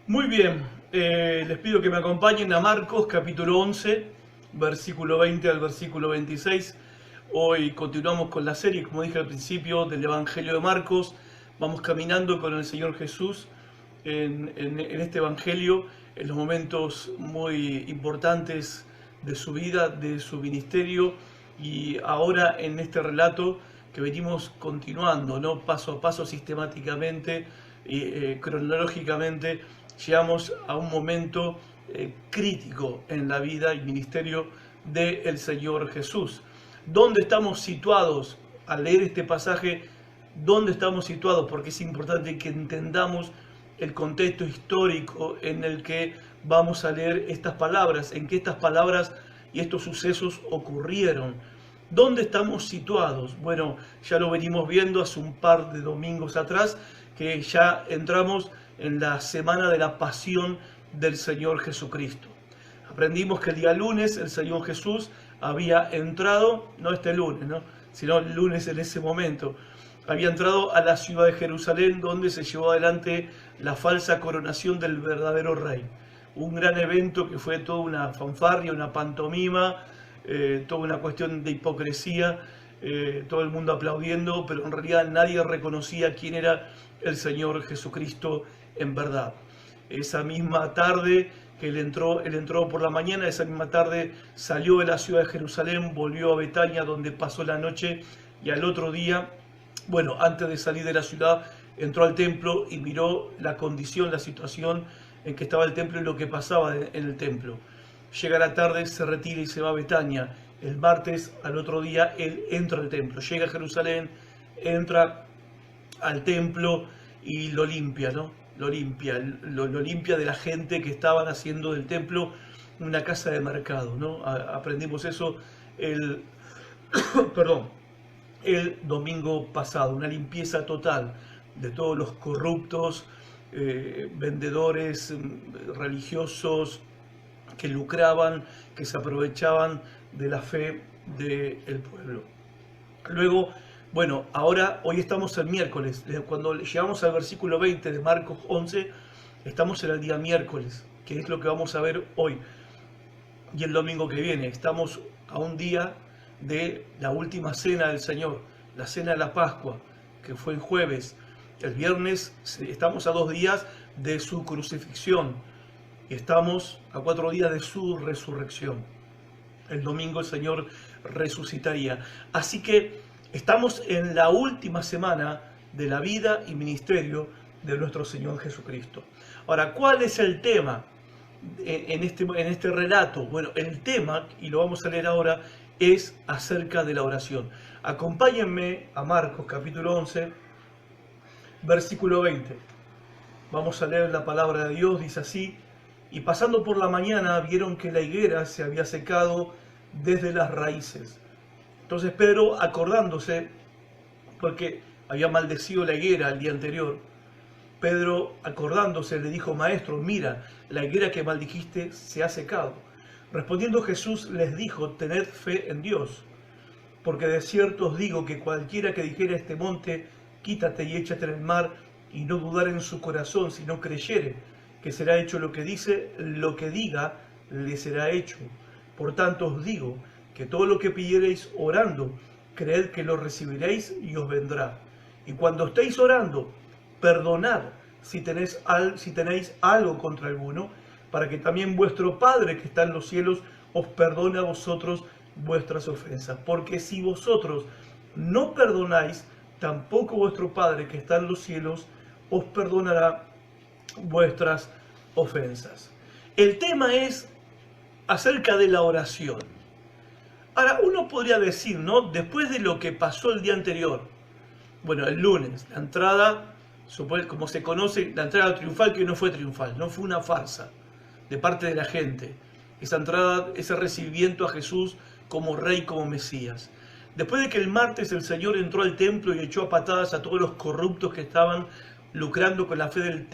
Muy bien, les pido que me acompañen a Marcos capítulo 11, versículo 20 al versículo 26. Hoy continuamos con la serie, como dije al principio, del Evangelio de Marcos. Vamos caminando con el Señor Jesús en este Evangelio, en los momentos muy importantes de su vida, de su ministerio, y ahora en este relato que venimos continuando, ¿no? Paso a paso, sistemáticamente y cronológicamente, llegamos a un momento crítico en la vida y ministerio del Señor Jesús. ¿Dónde estamos situados al leer este pasaje? ¿Dónde estamos situados? Porque es importante que entendamos el contexto histórico en el que vamos a leer estas palabras, en que estas palabras y estos sucesos ocurrieron. ¿Dónde estamos situados? Bueno, ya lo venimos viendo hace un par de domingos atrás, que ya entramos en la semana de la pasión del Señor Jesucristo. Aprendimos que el día lunes el Señor Jesús había entrado, no este lunes, ¿no? Sino el lunes en ese momento, había entrado a la ciudad de Jerusalén, donde se llevó adelante la falsa coronación del verdadero rey. Un gran evento que fue toda una fanfarria, una pantomima, toda una cuestión de hipocresía, todo el mundo aplaudiendo, pero en realidad nadie reconocía quién era el Señor Jesucristo en verdad. Esa misma tarde que él entró por la mañana, esa misma tarde salió de la ciudad de Jerusalén, volvió a Betania, donde pasó la noche, y al otro día, bueno, antes de salir de la ciudad, entró al templo y miró la condición, la situación en que estaba el templo y lo que pasaba en el templo. Llega la tarde, se retira y se va a Betania. El martes, al otro día, él entra al templo. Llega a Jerusalén, entra al templo y lo limpia, ¿no? Lo limpia de la gente que estaban haciendo del templo una casa de mercado, ¿no? Aprendimos eso el, perdón, el domingo pasado, una limpieza total de todos los corruptos, vendedores religiosos que lucraban, que se aprovechaban de la fe del pueblo. Luego, bueno, hoy estamos el miércoles. Cuando llegamos al versículo 20 de Marcos 11, estamos en el día miércoles, que es lo que vamos a ver hoy y el domingo que viene. Estamos a un día de la última cena del Señor, la cena de la Pascua, que fue el jueves. El viernes estamos a 2 días de su crucifixión y estamos a 4 días de su resurrección. El domingo el Señor resucitaría. Así que estamos en la última semana de la vida y ministerio de nuestro Señor Jesucristo. Ahora, ¿cuál es el tema en este relato? Bueno, el tema, y lo vamos a leer ahora, es acerca de la oración. Acompáñenme a Marcos capítulo 11, versículo 20. Vamos a leer la palabra de Dios, dice así: y pasando por la mañana vieron que la higuera se había secado desde las raíces. Entonces Pedro, acordándose, porque había maldecido la higuera el día anterior, Pedro, acordándose, le dijo: Maestro, mira, la higuera que maldijiste se ha secado. Respondiendo Jesús les dijo: tened fe en Dios, porque de cierto os digo que cualquiera que dijera a este monte, quítate y échate en el mar, y no dudar en su corazón, sino creyere que será hecho lo que dice, lo que diga, le será hecho. Por tanto os digo que todo lo que pidiereis orando, creed que lo recibiréis y os vendrá. Y cuando estéis orando, perdonad si tenéis algo contra alguno, para que también vuestro Padre que está en los cielos os perdone a vosotros vuestras ofensas. Porque si vosotros no perdonáis, tampoco vuestro Padre que está en los cielos os perdonará vuestras ofensas. El tema es acerca de la oración. Ahora, uno podría decir, ¿no? Después de lo que pasó el día anterior, bueno, el lunes, la entrada, como se conoce, la entrada triunfal, que no fue triunfal, no fue una farsa de parte de la gente. Esa entrada, ese recibimiento a Jesús como Rey, como Mesías. Después de que el martes el Señor entró al templo y echó a patadas a todos los corruptos que estaban lucrando con la fe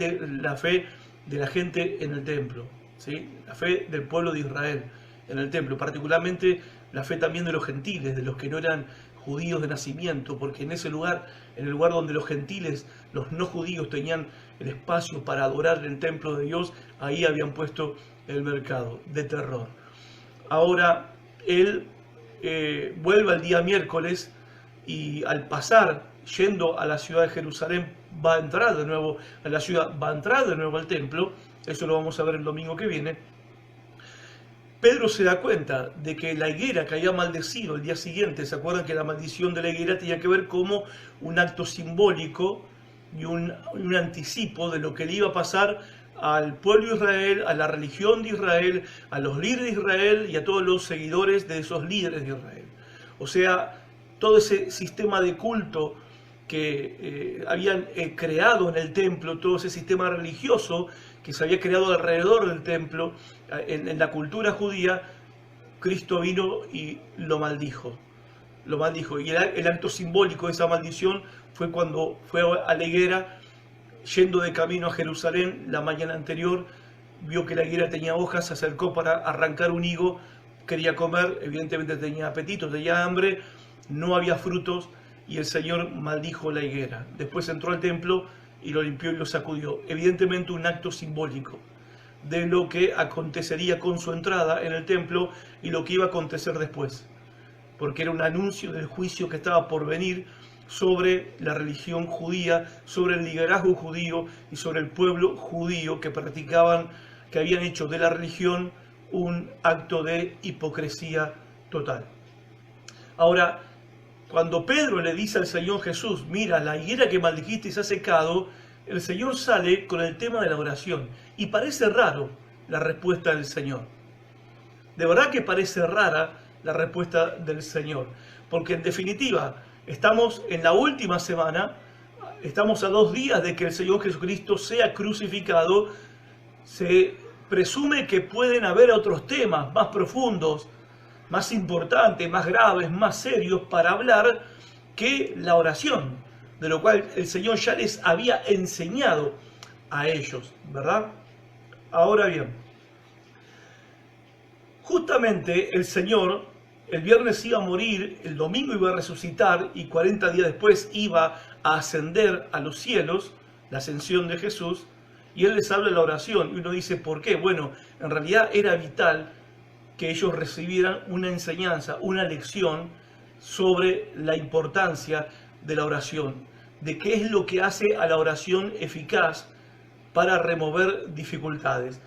de la gente en el templo, ¿sí? La fe del pueblo de Israel en el templo, particularmente la fe también de los gentiles, de los que no eran judíos de nacimiento, porque en ese lugar, en el lugar donde los gentiles, los no judíos tenían el espacio para adorar en el templo de Dios, ahí habían puesto el mercado de terror. Ahora él vuelve al día miércoles y al pasar, yendo a la ciudad de Jerusalén, va a entrar de nuevo a la ciudad, va a entrar de nuevo al templo. Eso lo vamos a ver el domingo que viene. Pedro se da cuenta de que la higuera que había maldecido el día siguiente, ¿se acuerdan que la maldición de la higuera tenía que ver como un acto simbólico y un anticipo de lo que le iba a pasar al pueblo de Israel, a la religión de Israel, a los líderes de Israel y a todos los seguidores de esos líderes de Israel? O sea, todo ese sistema de culto que habían creado en el templo, todo ese sistema religioso que se había creado alrededor del templo, en la cultura judía, Cristo vino y lo maldijo. Lo maldijo. Y el acto simbólico de esa maldición fue cuando fue a la higuera, yendo de camino a Jerusalén la mañana anterior, vio que la higuera tenía hojas, se acercó para arrancar un higo, quería comer, evidentemente tenía apetito, tenía hambre, no había frutos, y el Señor maldijo la higuera. Después entró al templo y lo limpió y lo sacudió. Evidentemente un acto simbólico de lo que acontecería con su entrada en el templo y lo que iba a acontecer después, porque era un anuncio del juicio que estaba por venir sobre la religión judía, sobre el liderazgo judío y sobre el pueblo judío que practicaban, que habían hecho de la religión un acto de hipocresía total. Ahora, cuando Pedro le dice al Señor Jesús, mira, la higuera que maldijiste se ha secado, el Señor sale con el tema de la oración. Y parece raro la respuesta del Señor. De verdad que parece rara la respuesta del Señor. Porque en definitiva, estamos en la última semana, estamos a 2 días de que el Señor Jesucristo sea crucificado. Se presume que pueden haber otros temas más profundos, más importantes, más graves, más serios para hablar que la oración, de lo cual el Señor ya les había enseñado a ellos, ¿verdad? Ahora bien, justamente el Señor el viernes iba a morir, el domingo iba a resucitar y 40 días después iba a ascender a los cielos, la ascensión de Jesús, y Él les habla de la oración. Y uno dice, ¿por qué? Bueno, en realidad era vital que ellos recibieran una enseñanza, una lección sobre la importancia de la oración, de qué es lo que hace a la oración eficaz para remover dificultades.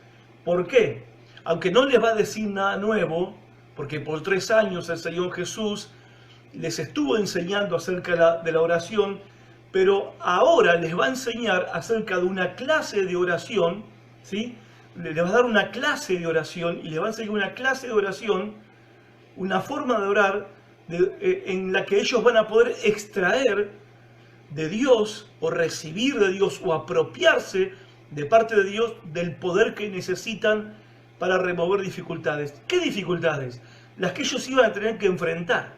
¿Por qué? Aunque no les va a decir nada nuevo, porque por 3 años el Señor Jesús les estuvo enseñando acerca de la oración, pero ahora les va a enseñar acerca de una clase de oración, ¿sí? Les va a dar una clase de oración y les va a enseñar una clase de oración, una forma de orar en la que ellos van a poder extraer de Dios o recibir de Dios o apropiarse de parte de Dios del poder que necesitan para remover dificultades. ¿Qué dificultades? Las que ellos iban a tener que enfrentar.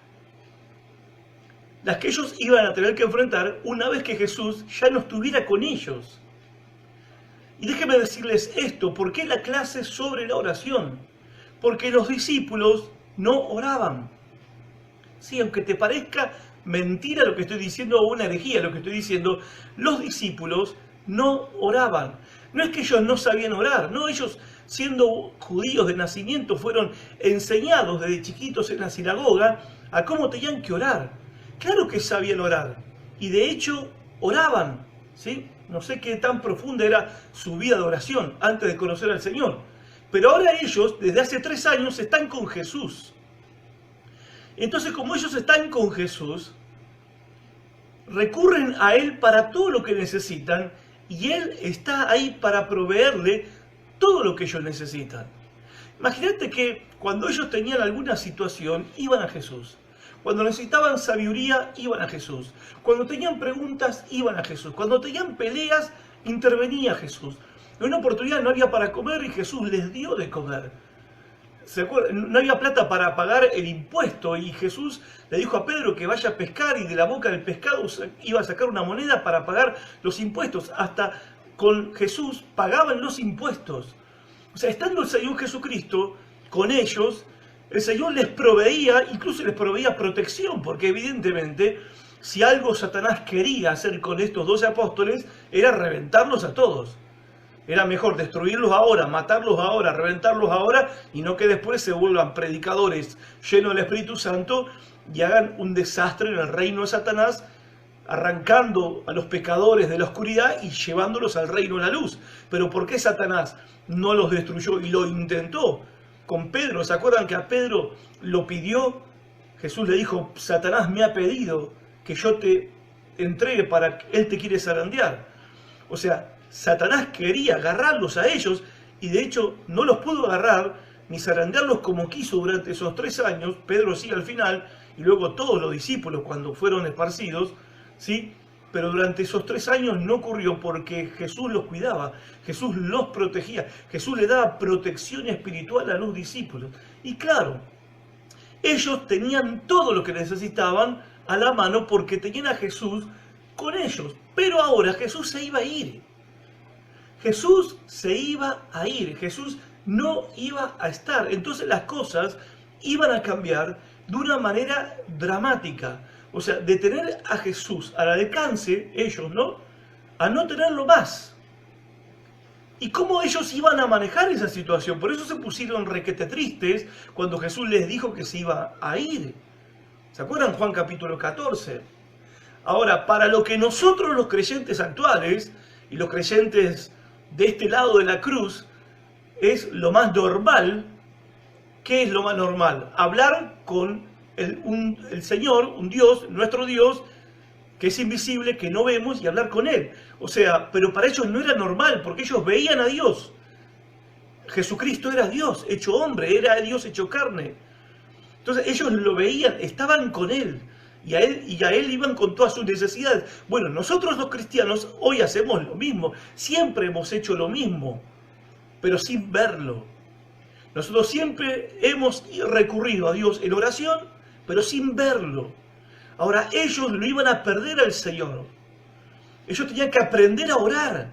Las que ellos iban a tener que enfrentar una vez que Jesús ya no estuviera con ellos. Y déjenme decirles esto, ¿por qué la clase sobre la oración? Porque los discípulos no oraban. Sí, aunque te parezca mentira lo que estoy diciendo o una herejía lo que estoy diciendo, los discípulos no oraban. No es que ellos no sabían orar, no, ellos siendo judíos de nacimiento fueron enseñados desde chiquitos en la sinagoga a cómo tenían que orar. Claro que sabían orar y de hecho oraban, ¿sí? No sé qué tan profunda era su vida de oración antes de conocer al Señor. Pero ahora ellos, desde hace 3 años, están con Jesús. Entonces, como ellos están con Jesús, recurren a Él para todo lo que necesitan y Él está ahí para proveerle todo lo que ellos necesitan. Imagínate que cuando ellos tenían alguna situación, iban a Jesús. Cuando necesitaban sabiduría, iban a Jesús. Cuando tenían preguntas, iban a Jesús. Cuando tenían peleas, intervenía Jesús. En una oportunidad no había para comer y Jesús les dio de comer. ¿Se acuerdan? No había plata para pagar el impuesto y Jesús le dijo a Pedro que vaya a pescar y de la boca del pescado iba a sacar una moneda para pagar los impuestos. Hasta con Jesús pagaban los impuestos. O sea, estando el Señor Jesucristo con ellos, el Señor les proveía, incluso les proveía protección, porque evidentemente si algo Satanás quería hacer con estos 12 apóstoles, era reventarlos a todos. Era mejor destruirlos ahora, matarlos ahora, reventarlos ahora, y no que después se vuelvan predicadores llenos del Espíritu Santo y hagan un desastre en el reino de Satanás, arrancando a los pecadores de la oscuridad y llevándolos al reino de la luz. Pero ¿por qué Satanás no los destruyó y lo intentó? Con Pedro, ¿se acuerdan que a Pedro lo pidió? Jesús le dijo, Satanás me ha pedido que yo te entregue para que él te quiere zarandear. O sea, Satanás quería agarrarlos a ellos y de hecho no los pudo agarrar ni zarandearlos como quiso durante esos 3 años, Pedro sí al final, y luego todos los discípulos cuando fueron esparcidos, ¿sí? Pero durante esos 3 años no ocurrió porque Jesús los cuidaba, Jesús los protegía, Jesús le daba protección espiritual a los discípulos. Y claro, ellos tenían todo lo que necesitaban a la mano porque tenían a Jesús con ellos. Pero ahora Jesús se iba a ir. Jesús se iba a ir, Jesús no iba a estar. Entonces las cosas iban a cambiar de una manera dramática. O sea, de tener a Jesús al alcance, ellos, ¿no? A no tenerlo más. ¿Y cómo ellos iban a manejar esa situación? Por eso se pusieron requete tristes cuando Jesús les dijo que se iba a ir. ¿Se acuerdan Juan capítulo 14? Ahora, para lo que nosotros los creyentes actuales y los creyentes de este lado de la cruz es lo más normal. ¿Qué es lo más normal? Hablar con el Señor, un Dios, nuestro Dios, que es invisible, que no vemos, y hablar con Él. O sea, pero para ellos no era normal, porque ellos veían a Dios. Jesucristo era Dios, hecho hombre, era Dios hecho carne. Entonces ellos lo veían, estaban con Él, y a Él iban con todas sus necesidades. Bueno, nosotros los cristianos hoy hacemos lo mismo, siempre hemos hecho lo mismo, pero sin verlo. Nosotros siempre hemos recurrido a Dios en oración, pero sin verlo. Ahora ellos lo iban a perder al Señor. Ellos tenían que aprender a orar.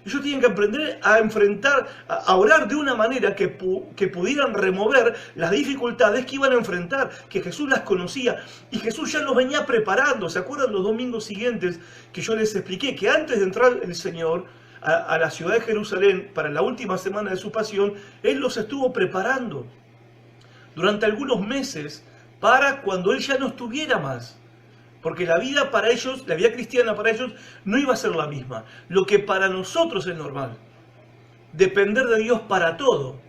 Ellos tenían que aprender a enfrentar, a orar de una manera que pudieran remover las dificultades que iban a enfrentar, que Jesús las conocía y Jesús ya los venía preparando. ¿Se acuerdan los domingos siguientes que yo les expliqué que antes de entrar el Señor a la ciudad de Jerusalén para la última semana de su pasión, Él los estuvo preparando durante algunos meses para cuando Él ya no estuviera más? Porque la vida para ellos, la vida cristiana para ellos, no iba a ser la misma. Lo que para nosotros es normal. Depender de Dios para todo.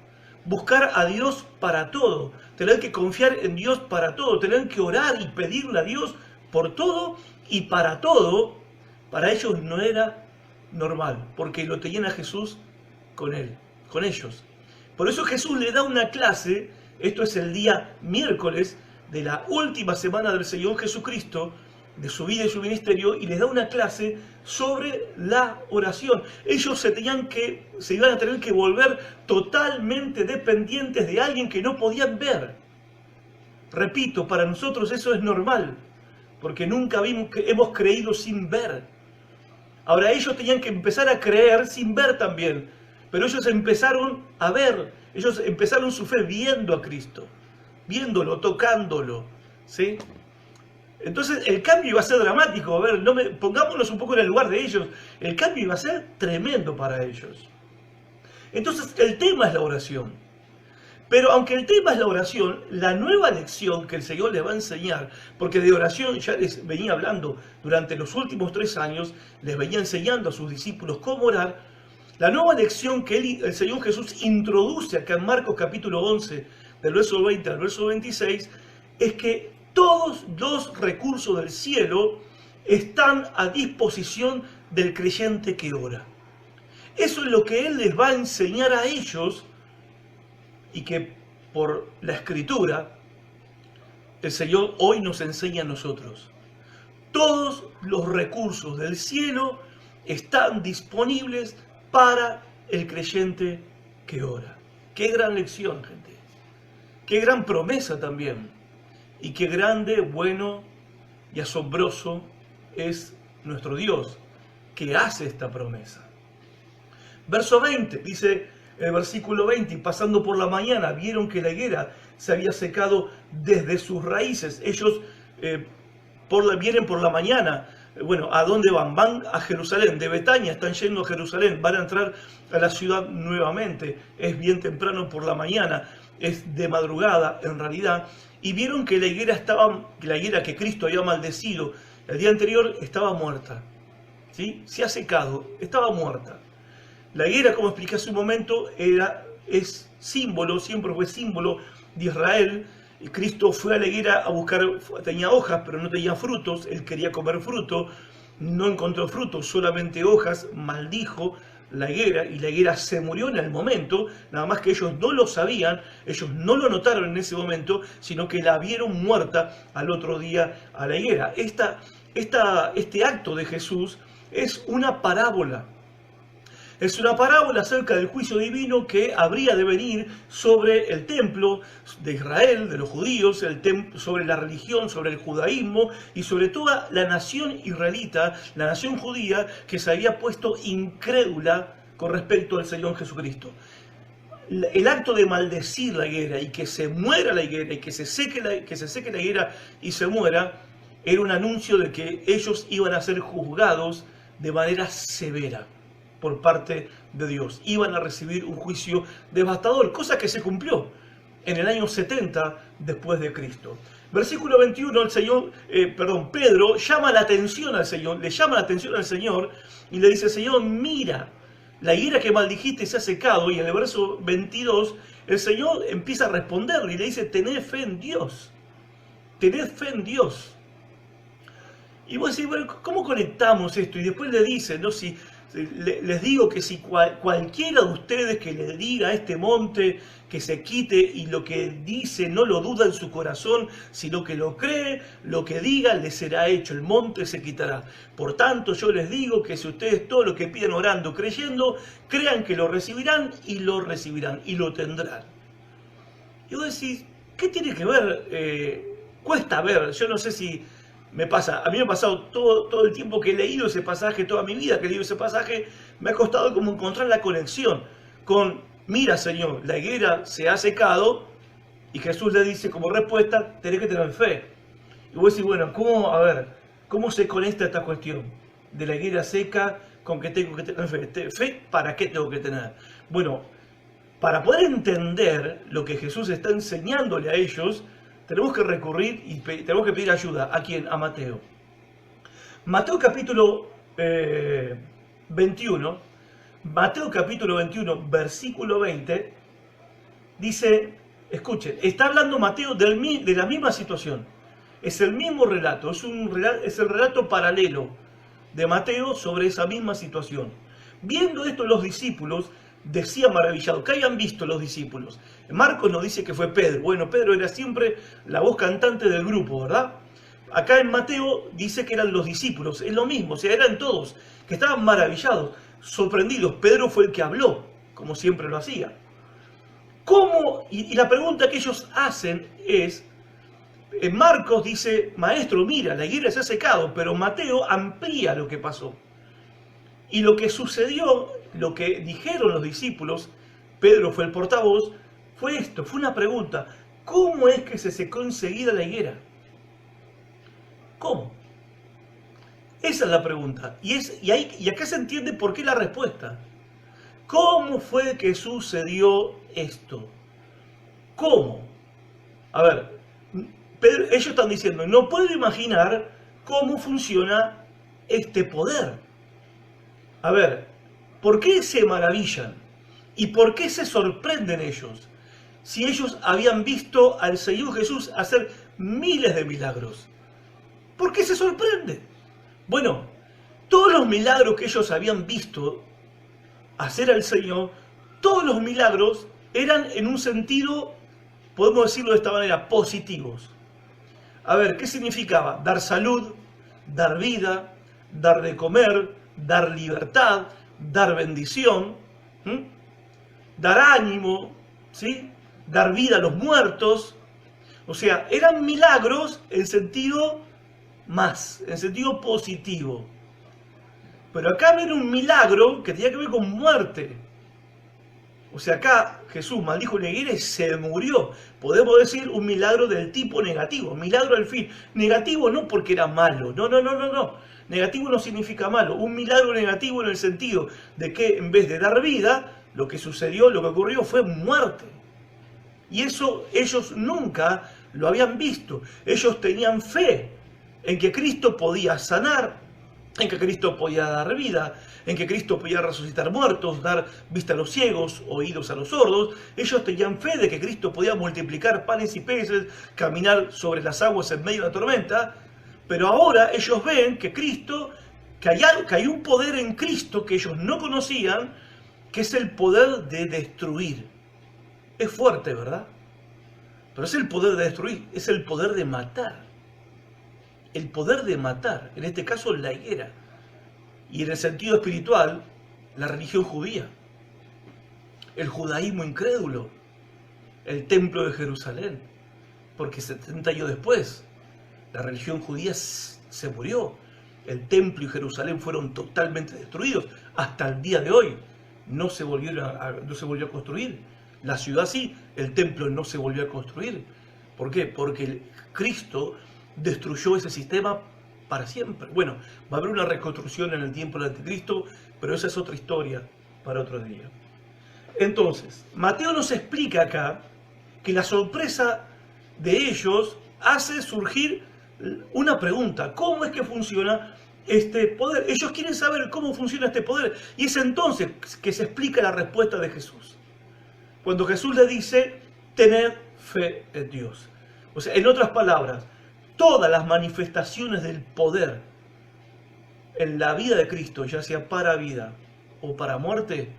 Buscar a Dios para todo. Tener que confiar en Dios para todo. Tener que orar y pedirle a Dios por todo y para todo. Para ellos no era normal. Porque lo tenían a Jesús con Él, con ellos. Por eso Jesús le da una clase. Esto es el día miércoles de la última semana del Señor Jesucristo, de su vida y su ministerio, y les da una clase sobre la oración. Ellos se iban a tener que volver totalmente dependientes de alguien que no podían ver. Repito, para nosotros eso es normal, porque nunca hemos creído sin ver. Ahora ellos tenían que empezar a creer sin ver también, pero ellos empezaron a ver, ellos empezaron su fe viendo a Cristo. Viéndolo, tocándolo, ¿sí? Entonces el cambio iba a ser dramático. A ver, pongámonos un poco en el lugar de ellos. El cambio iba a ser tremendo para ellos. Entonces el tema es la oración. Pero aunque el tema es la oración, la nueva lección que el Señor les va a enseñar, porque de oración ya les venía hablando durante los últimos 3 años, les venía enseñando a sus discípulos cómo orar. La nueva lección que el Señor Jesús introduce acá en Marcos capítulo 11, del verso 20 al verso 26, es que todos los recursos del cielo están a disposición del creyente que ora. Eso es lo que Él les va a enseñar a ellos y que por la Escritura el Señor hoy nos enseña a nosotros. Todos los recursos del cielo están disponibles para el creyente que ora. Qué gran lección, gente. Qué gran promesa también. Y qué grande, bueno y asombroso es nuestro Dios que hace esta promesa. Verso 20, dice el versículo 20, y pasando por la mañana vieron que la higuera se había secado desde sus raíces. Ellos vienen por la mañana. Bueno, ¿a dónde van? Van a Jerusalén, de Betania están yendo a Jerusalén, van a entrar a la ciudad nuevamente. Es bien temprano por la mañana, es de madrugada en realidad, y vieron que la higuera que Cristo había maldecido el día anterior estaba muerta, ¿sí? Se ha secado, estaba muerta. La higuera, como expliqué hace un momento, es símbolo, siempre fue símbolo de Israel. Y Cristo fue a la higuera a buscar, tenía hojas, pero no tenía frutos, él quería comer fruto, no encontró frutos, solamente hojas, maldijo la higuera, y la higuera se murió en el momento, nada más que ellos no lo sabían, ellos no lo notaron en ese momento, sino que la vieron muerta al otro día a la higuera. Este acto de Jesús es una parábola. Es una parábola acerca del juicio divino que habría de venir sobre el templo de Israel, de los judíos, sobre la religión, sobre el judaísmo y sobre toda la nación israelita, la nación judía que se había puesto incrédula con respecto al Señor Jesucristo. El acto de maldecir la higuera y que se muera la higuera y que se seque la higuera y se muera, era un anuncio de que ellos iban a ser juzgados de manera severa por parte de Dios. Iban a recibir un juicio devastador, cosa que se cumplió en el año 70 después de Cristo. Versículo 21, Pedro llama la atención al Señor, le llama la atención al Señor y le dice: Señor, mira, la higuera que maldijiste se ha secado. Y en el verso 22, el Señor empieza a responderle y le dice: tened fe en Dios, tened fe en Dios. Y vos decís, bueno, ¿cómo conectamos esto? Y después le dice, ¿no? Les digo que si cualquiera de ustedes que le diga a este monte que se quite, y lo que dice no lo duda en su corazón, sino que lo cree, lo que diga le será hecho, el monte se quitará. Por tanto, yo les digo que si ustedes todo lo que piden orando, creyendo, crean que lo recibirán y lo tendrán. Y vos decís, ¿qué tiene que ver? Cuesta ver, yo no sé si me pasa, a mí me ha pasado todo el tiempo que he leído ese pasaje, toda mi vida que he leído ese pasaje, me ha costado como encontrar la conexión con: mira, Señor, la higuera se ha secado, y Jesús le dice como respuesta: tenés que tener fe. Y vos decís, bueno, ¿cómo se conecta esta cuestión de la higuera seca con que tengo que tener fe? ¿Fe para qué tengo que tener? Bueno, para poder entender lo que Jesús está enseñándole a ellos, tenemos que recurrir y tenemos que pedir ayuda. ¿A quién? A Mateo. Mateo capítulo 21, versículo 20, dice, escuchen, está hablando Mateo de la misma situación. Es el mismo relato, es el relato paralelo de Mateo sobre esa misma situación. Viendo esto los discípulos decían maravillados. ¿Qué habían visto los discípulos? Marcos nos dice que fue Pedro. Bueno, Pedro era siempre la voz cantante del grupo, ¿verdad? Acá en Mateo dice que eran los discípulos. Es lo mismo, o sea, eran todos que estaban maravillados, sorprendidos. Pedro fue el que habló, como siempre lo hacía. ¿Cómo? Y la pregunta que ellos hacen es, en Marcos dice: maestro, mira, la higuera se ha secado, pero Mateo amplía lo que pasó. Y lo que sucedió, lo que dijeron los discípulos, Pedro fue el portavoz, fue esto, fue una pregunta: ¿cómo es que se secó enseguida la higuera? ¿Cómo? Esa es la pregunta. Y acá se entiende por qué la respuesta. ¿Cómo fue que sucedió esto? ¿Cómo? A ver, ellos están diciendo, no puedo imaginar cómo funciona este poder. A ver, ¿por qué se maravillan? ¿Y por qué se sorprenden ellos? Si ellos habían visto al Señor Jesús hacer miles de milagros, ¿por qué se sorprenden? Bueno, todos los milagros que ellos habían visto hacer al Señor, todos los milagros eran en un sentido, podemos decirlo de esta manera, positivos. A ver, ¿qué significaba? Dar salud, dar vida, dar de comer, dar libertad, dar bendición, dar ánimo, ¿sí? Dar vida a los muertos. O sea, eran milagros en sentido en sentido positivo. Pero acá viene un milagro que tenía que ver con muerte. O O sea, acá Jesús maldijo la higuera y se murió. Podemos decir un milagro del tipo negativo, milagro al fin. Negativo no porque era malo, no. Negativo no significa malo. Un milagro negativo en el sentido de que en vez de dar vida, lo que sucedió, lo que ocurrió fue muerte. Y eso ellos nunca lo habían visto. Ellos tenían fe en que Cristo podía sanar, en que Cristo podía dar vida, en que Cristo podía resucitar muertos, dar vista a los ciegos, oídos a los sordos. Ellos tenían fe de que Cristo podía multiplicar panes y peces, caminar sobre las aguas en medio de la tormenta. Pero ahora ellos ven que Cristo, que hay un poder en Cristo que ellos no conocían, que es el poder de destruir. Es fuerte, ¿verdad? Pero es el poder de destruir, es el poder de matar. El poder de matar, en este caso la higuera. Y en el sentido espiritual, la religión judía. El judaísmo incrédulo. El templo de Jerusalén. Porque 70 años después, la religión judía se murió. El templo y Jerusalén fueron totalmente destruidos. Hasta el día de hoy no se volvió a construir. La ciudad sí, el templo no se volvió a construir. ¿Por qué? Porque Cristo destruyó ese sistema para siempre. Bueno, va a haber una reconstrucción en el tiempo del anticristo, pero esa es otra historia para otro día. Entonces, Mateo nos explica acá que la sorpresa de ellos hace surgir una pregunta. ¿Cómo es que funciona este poder? Ellos quieren saber cómo funciona este poder. Y es entonces que se explica la respuesta de Jesús. Cuando Jesús le dice, tened fe en Dios. O sea, en otras palabras, todas las manifestaciones del poder en la vida de Cristo, ya sea para vida o para muerte,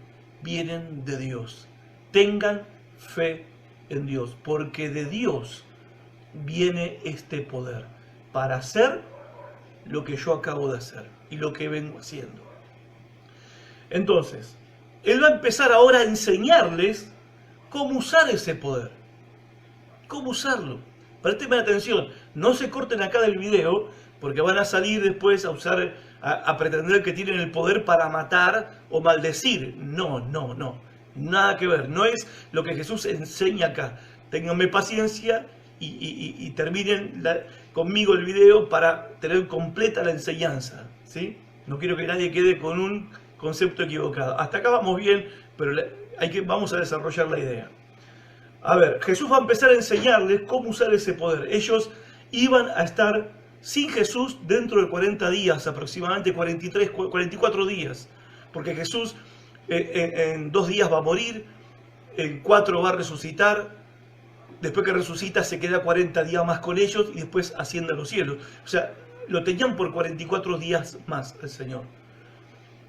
vienen de Dios. Tengan fe en Dios, porque de Dios viene este poder para hacer lo que yo acabo de hacer y lo que vengo haciendo. Entonces, Él va a empezar ahora a enseñarles cómo usar ese poder. ¿Cómo usarlo? Préstenme atención, no se corten acá del video, porque van a salir después a pretender que tienen el poder para matar o maldecir. No. Nada que ver. No es lo que Jesús enseña acá. Ténganme paciencia y terminen conmigo el video para tener completa la enseñanza, ¿sí? No quiero que nadie quede con un concepto equivocado. Hasta acá vamos bien, pero vamos a desarrollar la idea. A ver, Jesús va a empezar a enseñarles cómo usar ese poder. Ellos iban a estar sin Jesús dentro de 40 días, aproximadamente 44 días. Porque Jesús en 2 días va a morir, en 4 va a resucitar. Después que resucita se queda 40 días más con ellos y después asciende a los cielos. O sea, lo tenían por 44 días más el Señor.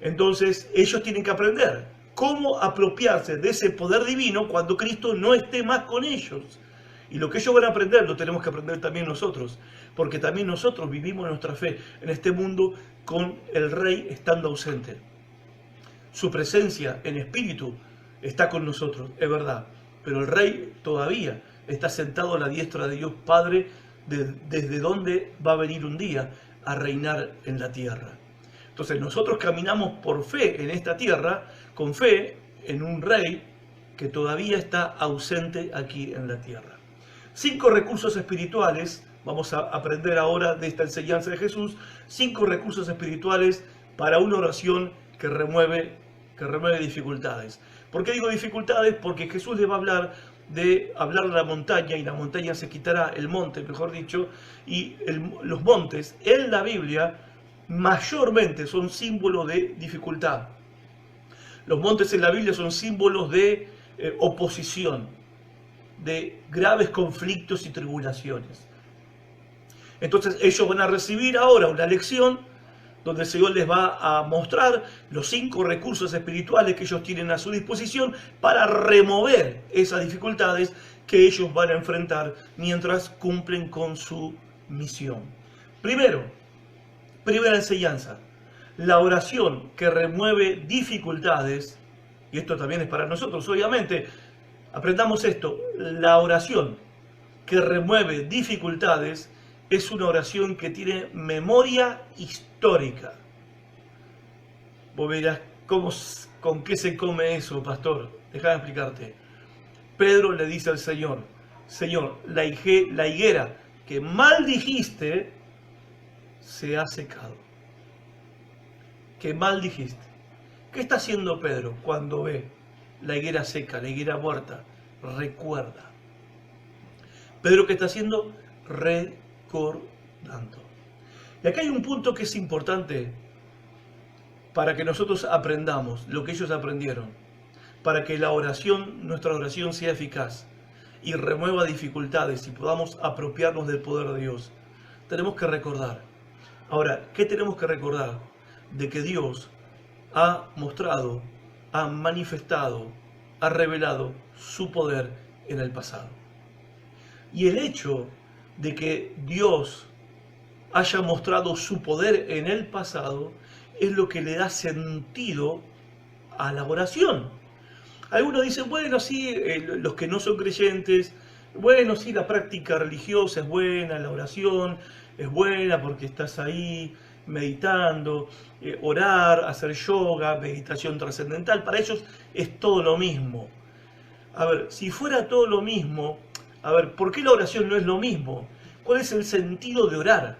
Entonces ellos tienen que aprender cómo apropiarse de ese poder divino cuando Cristo no esté más con ellos. Y lo que ellos van a aprender lo tenemos que aprender también nosotros, porque también nosotros vivimos nuestra fe en este mundo con el Rey estando ausente. Su presencia en espíritu está con nosotros, es verdad, pero el Rey todavía está sentado a la diestra de Dios Padre, desde donde va a venir un día a reinar en la tierra. Entonces nosotros caminamos por fe en esta tierra, con fe en un Rey que todavía está ausente aquí en la tierra. 5 recursos espirituales, vamos a aprender ahora de esta enseñanza de Jesús, 5 recursos espirituales para una oración que remueve dificultades. ¿Por qué digo dificultades? Porque Jesús les va a hablar de la montaña, y la montaña se quitará, el monte, mejor dicho, y los montes en la Biblia mayormente son símbolos de dificultad. Los montes en la Biblia son símbolos de oposición, de graves conflictos y tribulaciones. Entonces ellos van a recibir ahora una lección donde el Señor les va a mostrar los 5 recursos espirituales que ellos tienen a su disposición para remover esas dificultades que ellos van a enfrentar mientras cumplen con su misión. Primera enseñanza, la oración que remueve dificultades, y esto también es para nosotros, obviamente, aprendamos esto, la oración que remueve dificultades es una oración que tiene memoria histórica. Vos verás, ¿con qué se come eso, pastor? Déjame explicarte. Pedro le dice al Señor, Señor, la higuera que mal dijiste se ha secado. Que mal dijiste. ¿Qué está haciendo Pedro cuando ve la higuera seca, la higuera muerta? Recuerda. Pedro, ¿qué está haciendo? Recordando. Y acá hay un punto que es importante para que nosotros aprendamos lo que ellos aprendieron, para que nuestra oración sea eficaz y remueva dificultades y podamos apropiarnos del poder de Dios. Tenemos que recordar. Ahora, ¿qué tenemos que recordar? De que Dios ha mostrado, ha manifestado, ha revelado su poder en el pasado. Y el hecho de que Dios haya mostrado su poder en el pasado es lo que le da sentido a la oración. Algunos dicen, bueno, sí, los que no son creyentes, bueno, sí, la práctica religiosa es buena, la oración es buena porque estás ahí meditando, orar, hacer yoga, meditación trascendental, para ellos es todo lo mismo. A ver, si fuera todo lo mismo, a ver, ¿por qué la oración no es lo mismo? ¿Cuál es el sentido de orar?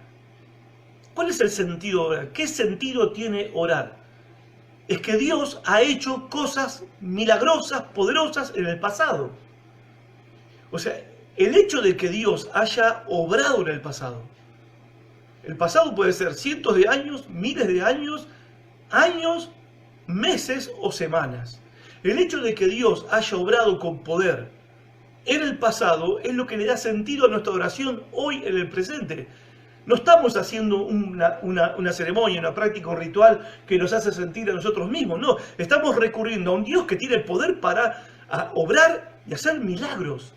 ¿Cuál es el sentido de orar? ¿Qué sentido tiene orar? Es que Dios ha hecho cosas milagrosas, poderosas en el pasado. O sea, el hecho de que Dios haya obrado en el pasado puede ser cientos de años, miles de años, meses o semanas. El hecho de que Dios haya obrado con poder en el pasado es lo que le da sentido a nuestra oración hoy en el presente. No estamos haciendo una ceremonia, una práctica, un ritual que nos hace sentir a nosotros mismos. No, estamos recurriendo a un Dios que tiene el poder para obrar y hacer milagros.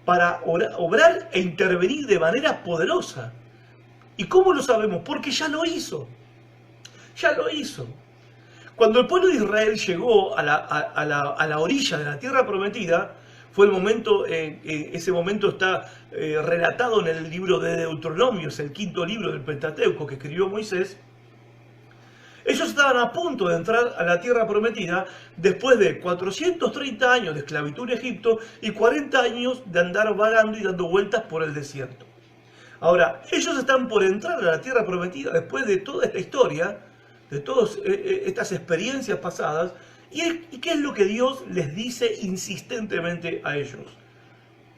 Para obrar e intervenir de manera poderosa. ¿Y cómo lo sabemos? Porque ya lo hizo. Ya lo hizo. Cuando el pueblo de Israel llegó a la orilla de la tierra prometida, fue el momento, ese momento está relatado en el libro de Deuteronomio, es el quinto libro del Pentateuco que escribió Moisés. Ellos estaban a punto de entrar a la tierra prometida después de 430 años de esclavitud en Egipto y 40 años de andar vagando y dando vueltas por el desierto. Ahora, ellos están por entrar a la tierra prometida después de toda esta historia, de todas estas experiencias pasadas. ¿Y qué es lo que Dios les dice insistentemente a ellos?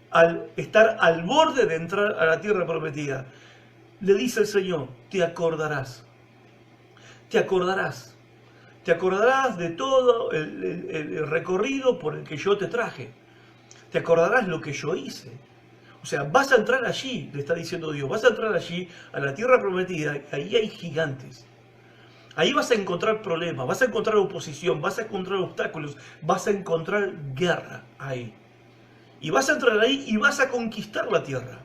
Al estar al borde de entrar a la tierra prometida, le dice el Señor, te acordarás de todo el recorrido por el que yo te traje, te acordarás lo que yo hice. O sea, vas a entrar allí, le está diciendo Dios, vas a entrar allí a la tierra prometida, ahí hay gigantes. Ahí vas a encontrar problemas, vas a encontrar oposición, vas a encontrar obstáculos, vas a encontrar guerra ahí. Y vas a entrar ahí y vas a conquistar la tierra.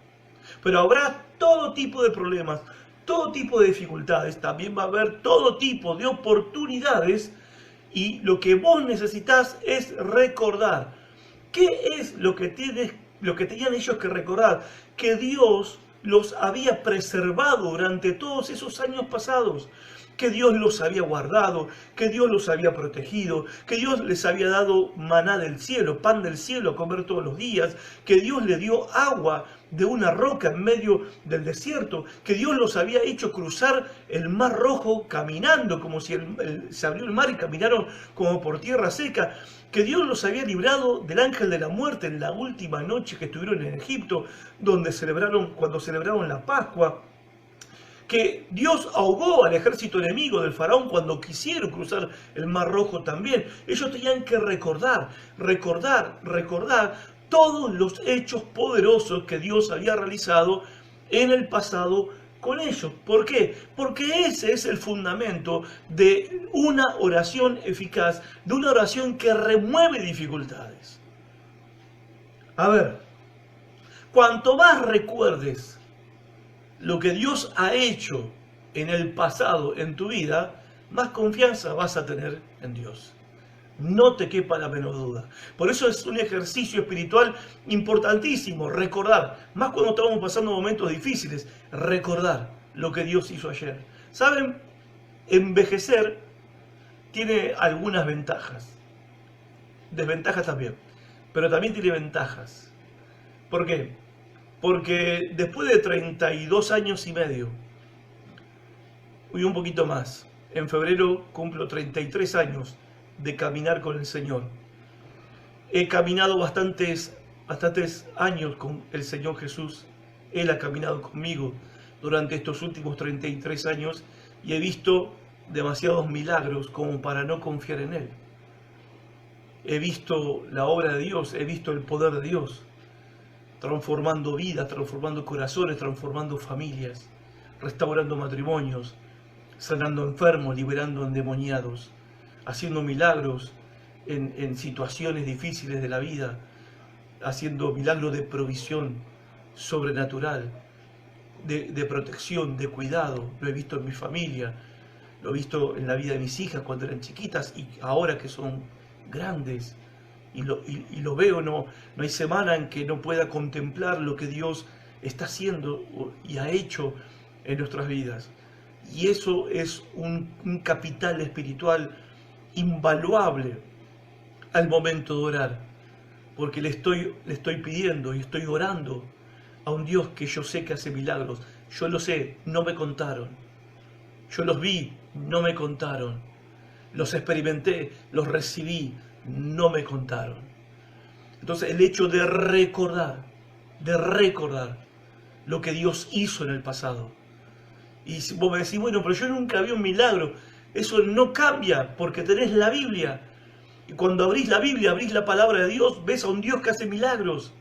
Pero habrá todo tipo de problemas, todo tipo de dificultades, también va a haber todo tipo de oportunidades y lo que vos necesitas es recordar. ¿Qué es lo que tenían ellos que recordar? Que Dios los había preservado durante todos esos años pasados. Que Dios los había guardado, que Dios los había protegido, que Dios les había dado maná del cielo, pan del cielo a comer todos los días, que Dios les dio agua de una roca en medio del desierto, que Dios los había hecho cruzar el mar rojo caminando, como si se abrió el mar y caminaron como por tierra seca, que Dios los había librado del ángel de la muerte en la última noche que estuvieron en Egipto, cuando celebraron la Pascua, que Dios ahogó al ejército enemigo del faraón cuando quisieron cruzar el Mar Rojo también. Ellos tenían que recordar todos los hechos poderosos que Dios había realizado en el pasado con ellos. ¿Por qué? Porque ese es el fundamento de una oración eficaz, de una oración que remueve dificultades. A ver, cuanto más recuerdes lo que Dios ha hecho en el pasado en tu vida, más confianza vas a tener en Dios. No te quepa la menor duda. Por eso es un ejercicio espiritual importantísimo, recordar, más cuando estamos pasando momentos difíciles, recordar lo que Dios hizo ayer. ¿Saben? Envejecer tiene algunas ventajas. desventajas también, pero también tiene ventajas. ¿Por qué? Porque después de 32 años y medio, y un poquito más, en febrero cumplo 33 años de caminar con el Señor. He caminado bastantes años con el Señor Jesús. Él ha caminado conmigo durante estos últimos 33 años y he visto demasiados milagros como para no confiar en Él. He visto la obra de Dios, he visto el poder de Dios, transformando vidas, transformando corazones, transformando familias, restaurando matrimonios, sanando enfermos, liberando endemoniados, haciendo milagros en situaciones difíciles de la vida, haciendo milagros de provisión sobrenatural, de protección, de cuidado. Lo he visto en mi familia, lo he visto en la vida de mis hijas cuando eran chiquitas y ahora que son grandes. Y lo veo, no hay semana en que no pueda contemplar lo que Dios está haciendo y ha hecho en nuestras vidas. Y eso es un capital espiritual invaluable al momento de orar, porque le estoy pidiendo y estoy orando a un Dios que yo sé que hace milagros. Yo lo sé, no me contaron. Yo los vi, no me contaron. Los experimenté, los recibí, no me contaron. Entonces el hecho de recordar lo que Dios hizo en el pasado. Y vos me decís, bueno, pero yo nunca vi un milagro. Eso no cambia porque tenés la Biblia. Y cuando abrís la Biblia, abrís la palabra de Dios, ves a un Dios que hace milagros.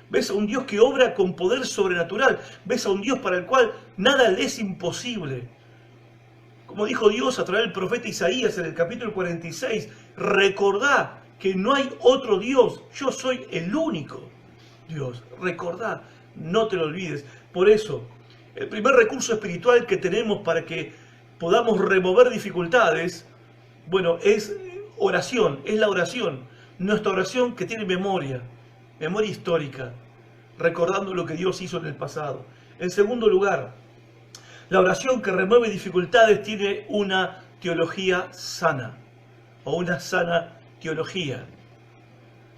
Ves a un Dios que obra con poder sobrenatural. Ves a un Dios para el cual nada le es imposible. Como dijo Dios a través del profeta Isaías en el capítulo 46, recordá que no hay otro Dios, yo soy el único Dios. Recordá, no te lo olvides. Por eso, el primer recurso espiritual que tenemos para que podamos remover dificultades, bueno, es oración, es la oración. Nuestra oración que tiene memoria histórica, recordando lo que Dios hizo en el pasado. En segundo lugar, la oración que remueve dificultades tiene una teología sana, o una sana teología.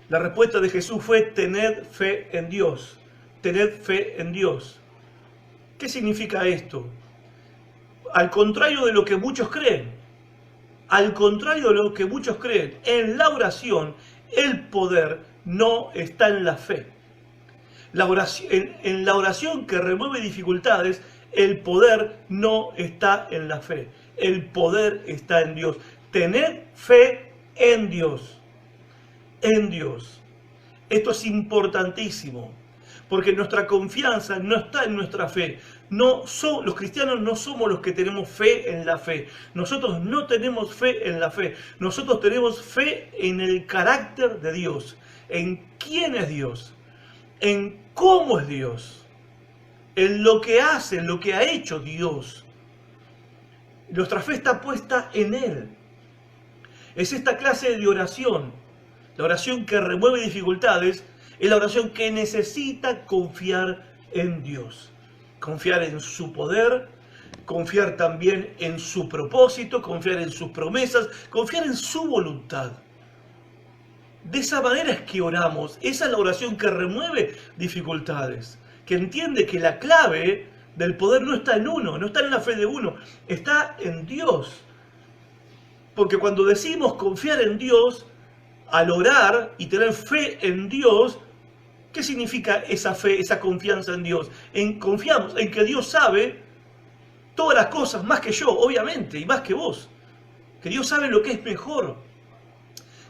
La respuesta de Jesús fue: tened fe en Dios, tened fe en Dios. ¿Qué significa esto? Al contrario de lo que muchos creen, en la oración el poder no está en la fe. En la oración que remueve dificultades, el poder no está en la fe. El poder está en Dios. Tened fe en Dios. En Dios. Esto es importantísimo, porque nuestra confianza no está en nuestra fe. Los cristianos no somos los que tenemos fe en la fe. Nosotros no tenemos fe en la fe. Nosotros tenemos fe en el carácter de Dios, en quién es Dios, en cómo es Dios, en lo que hace, en lo que ha hecho Dios. Nuestra fe está puesta en Él. Es esta clase de oración, la oración que remueve dificultades, es la oración que necesita confiar en Dios. Confiar en su poder, confiar también en su propósito, confiar en sus promesas, confiar en su voluntad. De esa manera es que oramos. Esa es la oración que remueve dificultades, que entiende que la clave del poder no está en uno, no está en la fe de uno, está en Dios. Porque cuando decimos confiar en Dios, al orar y tener fe en Dios, ¿qué significa esa fe, esa confianza en Dios? Confiamos en que Dios sabe todas las cosas, más que yo, obviamente, y más que vos. Que Dios sabe lo que es mejor.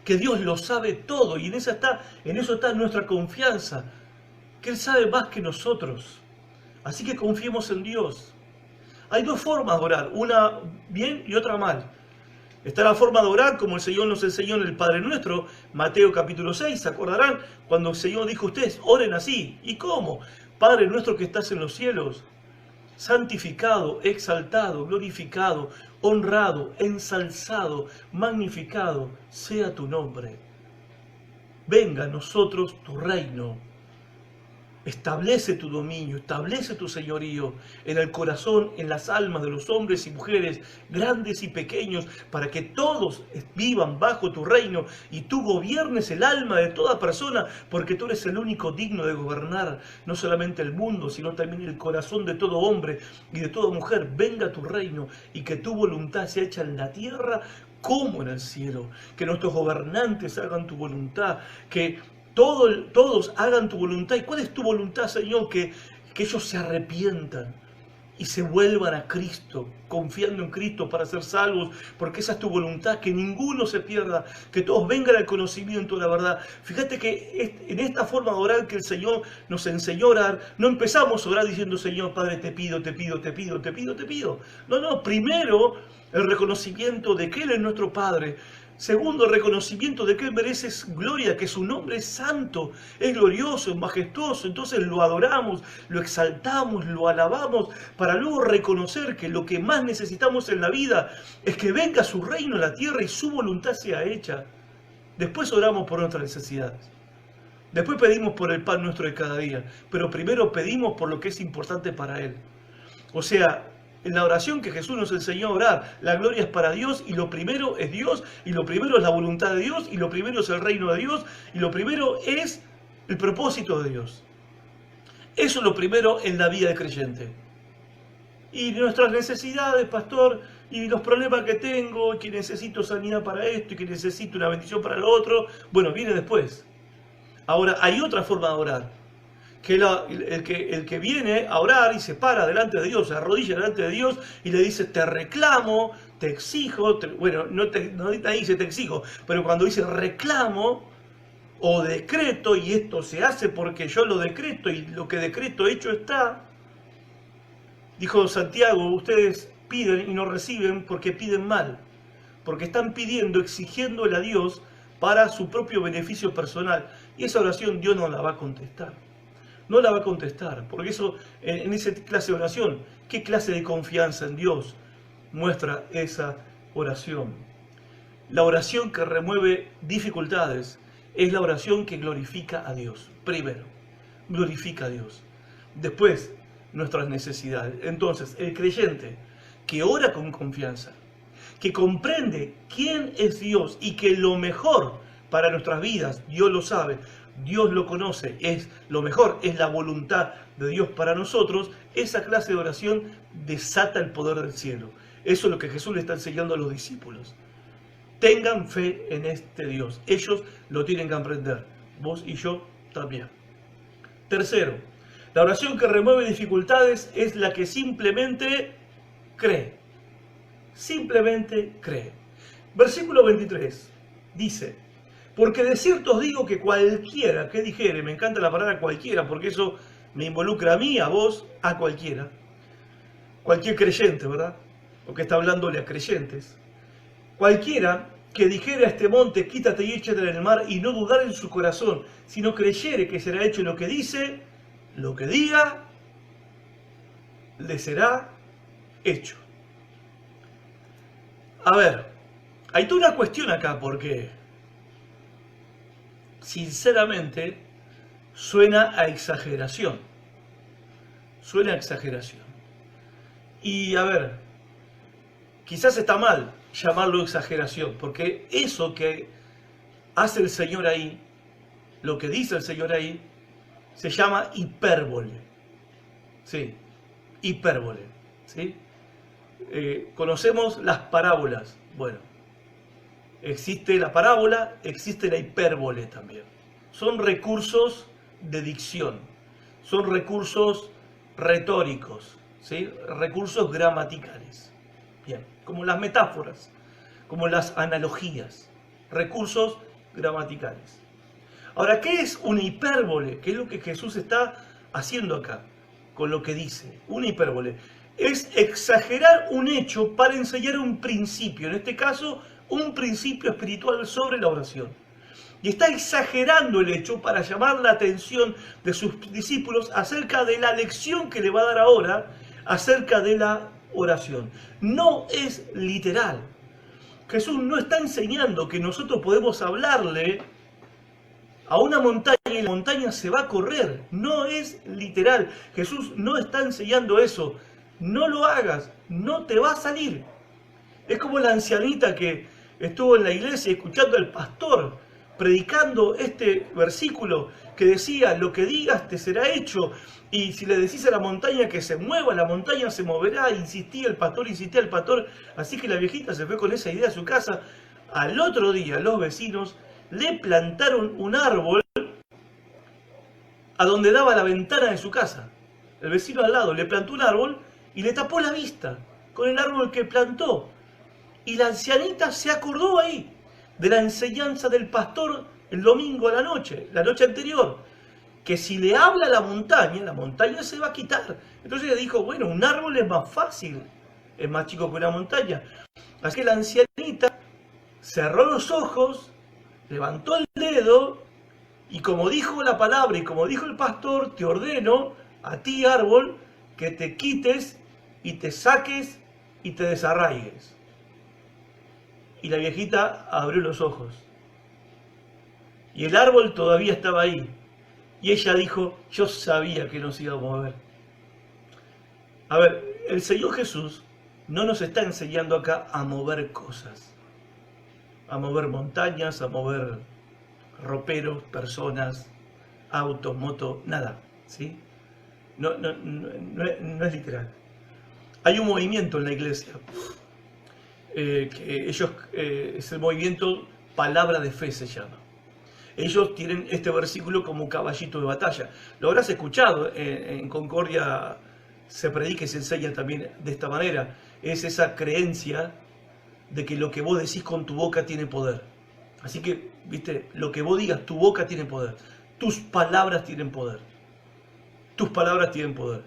Que Dios lo sabe todo, y en eso está nuestra confianza. Que Él sabe más que nosotros. Así que confiemos en Dios. Hay dos formas de orar, una bien y otra mal. Está la forma de orar como el Señor nos enseñó en el Padre Nuestro, Mateo capítulo 6, ¿se acordarán? Cuando el Señor dijo: ustedes oren así. ¿Y cómo? Padre nuestro que estás en los cielos, santificado, exaltado, glorificado, honrado, ensalzado, magnificado sea tu nombre. Venga a nosotros tu reino. Establece tu dominio, establece tu señorío en el corazón, en las almas de los hombres y mujeres, grandes y pequeños, para que todos vivan bajo tu reino y tú gobiernes el alma de toda persona, porque tú eres el único digno de gobernar no solamente el mundo, sino también el corazón de todo hombre y de toda mujer. Venga tu reino y que tu voluntad sea hecha en la tierra como en el cielo. Que nuestros gobernantes hagan tu voluntad, que todos hagan tu voluntad. ¿Y cuál es tu voluntad, Señor? Que ellos se arrepientan y se vuelvan a Cristo, confiando en Cristo para ser salvos, porque esa es tu voluntad, que ninguno se pierda, que todos vengan al conocimiento de la verdad. Fíjate que en esta forma de orar que el Señor nos enseñó a orar, no empezamos a orar diciendo, Señor Padre, te pido, te pido, te pido, te pido, te pido. No, primero el reconocimiento de que Él es nuestro Padre. Segundo, el reconocimiento de que Él merece gloria, que su nombre es santo, es glorioso, es majestuoso. Entonces lo adoramos, lo exaltamos, lo alabamos, para luego reconocer que lo que más necesitamos en la vida es que venga su reino en la tierra y su voluntad sea hecha. Después oramos por nuestras necesidades. Después pedimos por el pan nuestro de cada día. Pero primero pedimos por lo que es importante para Él. O sea, en la oración que Jesús nos enseñó a orar, la gloria es para Dios y lo primero es Dios y lo primero es la voluntad de Dios y lo primero es el reino de Dios y lo primero es el propósito de Dios. Eso es lo primero en la vida del creyente. Y nuestras necesidades, pastor, y los problemas que tengo, y que necesito sanidad para esto y que necesito una bendición para lo otro, bueno, viene después. Ahora, hay otra forma de orar. Que el que viene a orar y se para delante de Dios, se arrodilla delante de Dios y le dice, te reclamo, te exijo, bueno, no dice te exijo, pero cuando dice reclamo o decreto, y esto se hace porque yo lo decreto y lo que decreto hecho está, dijo Santiago, ustedes piden y no reciben porque piden mal, porque están pidiendo, exigiéndole a Dios para su propio beneficio personal, y esa oración Dios no la va a contestar. No la va a contestar, porque eso, en esa clase de oración, ¿qué clase de confianza en Dios muestra esa oración? La oración que remueve dificultades es la oración que glorifica a Dios. Primero, glorifica a Dios. Después, nuestras necesidades. Entonces, el creyente que ora con confianza, que comprende quién es Dios y que lo mejor para nuestras vidas, Dios lo sabe, Dios lo conoce, es lo mejor, es la voluntad de Dios para nosotros, esa clase de oración desata el poder del cielo. Eso es lo que Jesús le está enseñando a los discípulos. Tengan fe en este Dios. Ellos lo tienen que aprender. Vos y yo también. Tercero, la oración que remueve dificultades es la que simplemente cree. Simplemente cree. Versículo 23 dice, porque de cierto os digo que cualquiera que dijere, me encanta la palabra cualquiera, porque eso me involucra a mí, a vos, a cualquiera. Cualquier creyente, ¿verdad? Porque está hablándole a creyentes. Cualquiera que dijere a este monte, quítate y échate en el mar, y no dudar en su corazón, sino creyere que será hecho lo que dice, lo que diga, le será hecho. A ver, hay toda una cuestión acá, porque sinceramente suena a exageración. Suena a exageración. Y a ver, quizás está mal llamarlo exageración, porque eso que hace el Señor ahí, lo que dice el Señor ahí, se llama hipérbole. Sí, hipérbole. ¿Sí? Conocemos las parábolas. Bueno, existe la parábola, existe la hipérbole también. Son recursos de dicción, son recursos retóricos, ¿sí? Recursos gramaticales. Bien, como las metáforas, como las analogías, recursos gramaticales. Ahora, ¿qué es una hipérbole? ¿Qué es lo que Jesús está haciendo acá con lo que dice? Una hipérbole es exagerar un hecho para enseñar un principio, en este caso, un principio espiritual sobre la oración. Y está exagerando el hecho para llamar la atención de sus discípulos acerca de la lección que le va a dar ahora acerca de la oración. No es literal. Jesús no está enseñando que nosotros podemos hablarle a una montaña y la montaña se va a correr. No es literal. Jesús no está enseñando eso. No lo hagas, no te va a salir. Es como la ancianita que estuvo en la iglesia escuchando al pastor predicando este versículo que decía, lo que digas te será hecho, y si le decís a la montaña que se mueva, la montaña se moverá. Insistía el pastor, así que la viejita se fue con esa idea a su casa. Al otro día los vecinos le plantaron un árbol a donde daba la ventana de su casa. El vecino al lado le plantó un árbol y le tapó la vista con el árbol que plantó. Y la ancianita se acordó ahí de la enseñanza del pastor el domingo a la noche anterior, que si le habla a la montaña se va a quitar. Entonces le dijo, bueno, un árbol es más fácil, es más chico que una montaña. Así que la ancianita cerró los ojos, levantó el dedo, y como dijo la palabra y como dijo el pastor, te ordeno a ti, árbol, que te quites y te saques y te desarraigues. Y la viejita abrió los ojos. Y el árbol todavía estaba ahí. Y ella dijo, yo sabía que nos iba a mover. A ver, el Señor Jesús no nos está enseñando acá a mover cosas. A mover montañas, a mover roperos, personas, autos, motos, nada. ¿Sí? No es literal. Hay un movimiento en la iglesia. Que ellos, es el movimiento Palabra de Fe se llama. Ellos tienen este versículo como caballito de batalla. Lo habrás escuchado, en Concordia se predica y se enseña también de esta manera. Es esa creencia de que lo que vos decís con tu boca tiene poder. Así que, viste, lo que vos digas, tu boca tiene poder. Tus palabras tienen poder. Tus palabras tienen poder.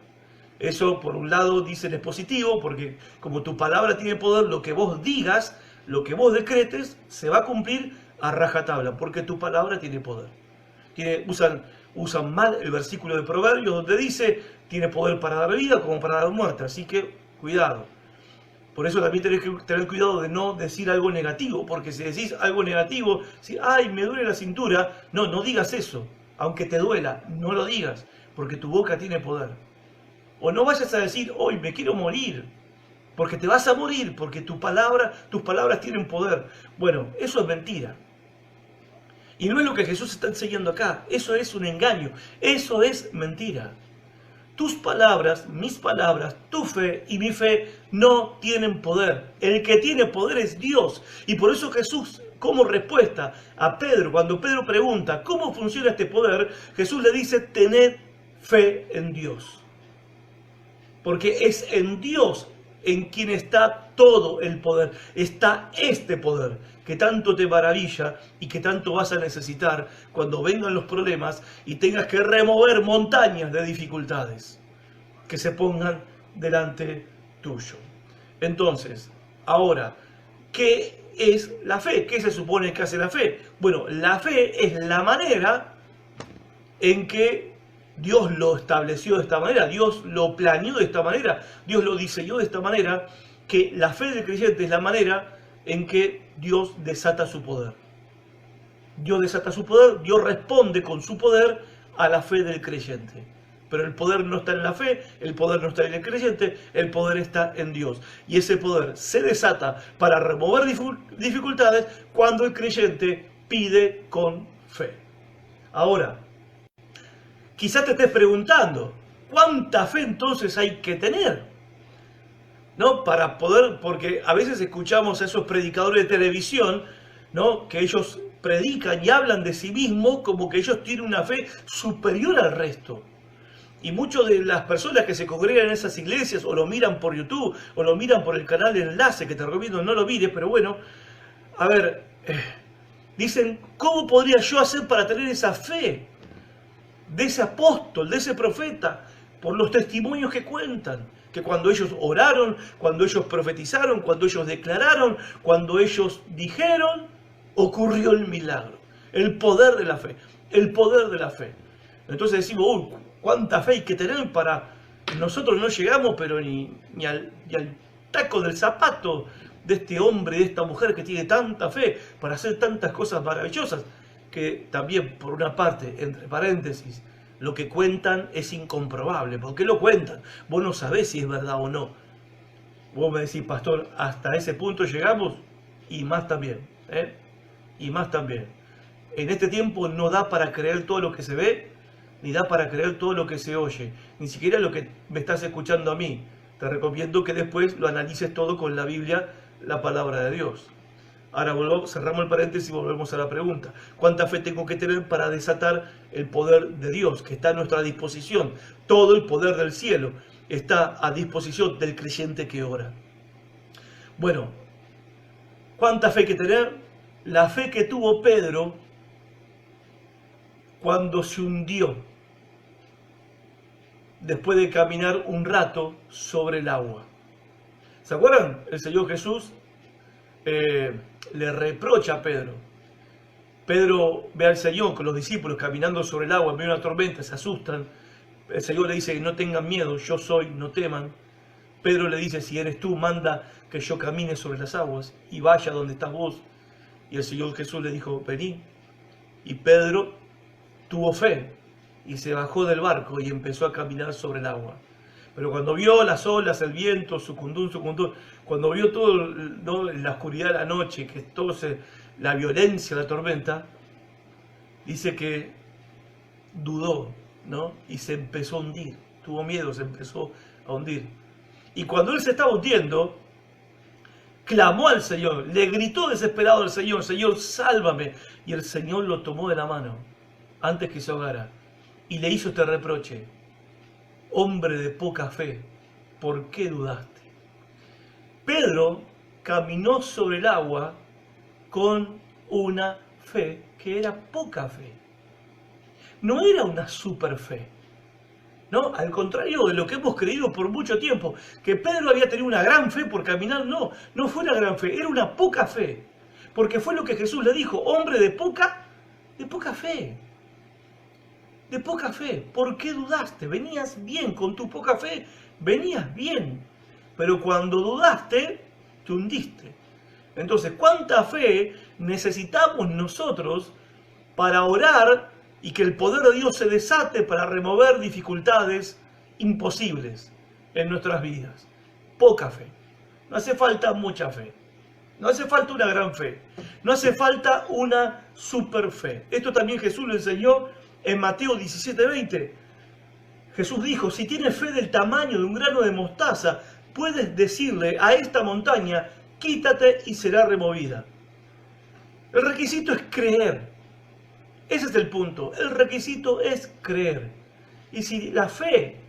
Eso, por un lado, dicen es positivo, porque como tu palabra tiene poder, lo que vos digas, lo que vos decretes, se va a cumplir a rajatabla, porque tu palabra tiene poder. Usan mal el versículo de Proverbios, donde dice, tiene poder para dar vida como para dar muerte, así que cuidado. Por eso también tenés que tener cuidado de no decir algo negativo, porque si decís algo negativo, si, ay, me duele la cintura, no digas eso, aunque te duela, no lo digas, porque tu boca tiene poder. O no vayas a decir, hoy me quiero morir, porque te vas a morir, porque tus palabras tienen poder. Bueno, eso es mentira. Y no es lo que Jesús está enseñando acá, eso es un engaño, eso es mentira. Tus palabras, mis palabras, tu fe y mi fe no tienen poder. El que tiene poder es Dios. Y por eso Jesús, como respuesta a Pedro, cuando Pedro pregunta, ¿cómo funciona este poder? Jesús le dice, tened fe en Dios. Porque es en Dios en quien está todo el poder. Está este poder que tanto te maravilla y que tanto vas a necesitar cuando vengan los problemas y tengas que remover montañas de dificultades que se pongan delante tuyo. Entonces, ahora, ¿qué es la fe? ¿Qué se supone que hace la fe? Bueno, la fe es la manera en que Dios lo estableció de esta manera, Dios lo planeó de esta manera, Dios lo diseñó de esta manera, que la fe del creyente es la manera en que Dios desata su poder. Dios desata su poder, Dios responde con su poder a la fe del creyente. Pero el poder no está en la fe, el poder no está en el creyente, el poder está en Dios. Y ese poder se desata para remover dificultades cuando el creyente pide con fe. Ahora, quizás te estés preguntando, ¿cuánta fe entonces hay que tener? ¿No? Para poder, porque a veces escuchamos a esos predicadores de televisión, ¿no? Que ellos predican y hablan de sí mismos como que ellos tienen una fe superior al resto. Y muchas de las personas que se congregan en esas iglesias o lo miran por YouTube o lo miran por el canal de Enlace, que te recomiendo no lo mires, pero bueno, a ver, dicen, ¿cómo podría yo hacer para tener esa fe de ese apóstol, de ese profeta, por los testimonios que cuentan? Que cuando ellos oraron, cuando ellos profetizaron, cuando ellos declararon, cuando ellos dijeron, ocurrió el milagro. El poder de la fe, el poder de la fe. Entonces decimos, cuánta fe hay que tener para... Nosotros no llegamos, pero ni al taco del zapato de este hombre, de esta mujer que tiene tanta fe para hacer tantas cosas maravillosas. que también, por una parte, entre paréntesis, lo que cuentan es incomprobable. ¿Por qué lo cuentan? Vos no sabés si es verdad o no. Vos me decís, pastor, hasta ese punto llegamos, y más también, ¿eh? Y más también. En este tiempo no da para creer todo lo que se ve, ni da para creer todo lo que se oye, ni siquiera lo que me estás escuchando a mí. Te recomiendo que después lo analices todo con la Biblia, la palabra de Dios. Ahora cerramos el paréntesis y volvemos a la pregunta. ¿Cuánta fe tengo que tener para desatar el poder de Dios que está a nuestra disposición? Todo el poder del cielo está a disposición del creyente que ora. Bueno, ¿cuánta fe hay que tener? La fe que tuvo Pedro cuando se hundió, después de caminar un rato sobre el agua. ¿Se acuerdan? El Señor Jesús le reprocha a Pedro. Pedro ve al Señor con los discípulos caminando sobre el agua en medio de una tormenta, se asustan. El Señor le dice, no tengan miedo, yo soy, no teman. Pedro le dice, si eres tú, manda que yo camine sobre las aguas y vaya donde estás vos. Y el Señor Jesús le dijo, vení. Y Pedro tuvo fe y se bajó del barco y empezó a caminar sobre el agua. Pero cuando vio las olas, el viento, sucundún, cuando vio todo, ¿no?, la oscuridad de la noche, que todo la violencia de la tormenta, dice que dudó, ¿no? Y se empezó a hundir. Tuvo miedo, se empezó a hundir. Y cuando él se estaba hundiendo, clamó al Señor, le gritó desesperado al Señor, Señor, sálvame. Y el Señor lo tomó de la mano antes que se ahogara y le hizo este reproche: hombre de poca fe, ¿por qué dudaste? Pedro caminó sobre el agua con una fe que era poca fe. No era una super fe, ¿no? Al contrario de lo que hemos creído por mucho tiempo, que Pedro había tenido una gran fe por caminar, no fue una gran fe, era una poca fe. Porque fue lo que Jesús le dijo: hombre de poca fe. De poca fe. ¿Por qué dudaste? Venías bien con tu poca fe, venías bien. Pero cuando dudaste, te hundiste. Entonces, ¿cuánta fe necesitamos nosotros para orar y que el poder de Dios se desate para remover dificultades imposibles en nuestras vidas? Poca fe. No hace falta mucha fe. No hace falta una gran fe. No hace falta una super fe. Esto también Jesús lo enseñó en Mateo 17:20. Jesús dijo: si tienes fe del tamaño de un grano de mostaza, puedes decirle a esta montaña: quítate y será removida. El requisito es creer. Ese es el punto. El requisito es creer. Y si la fe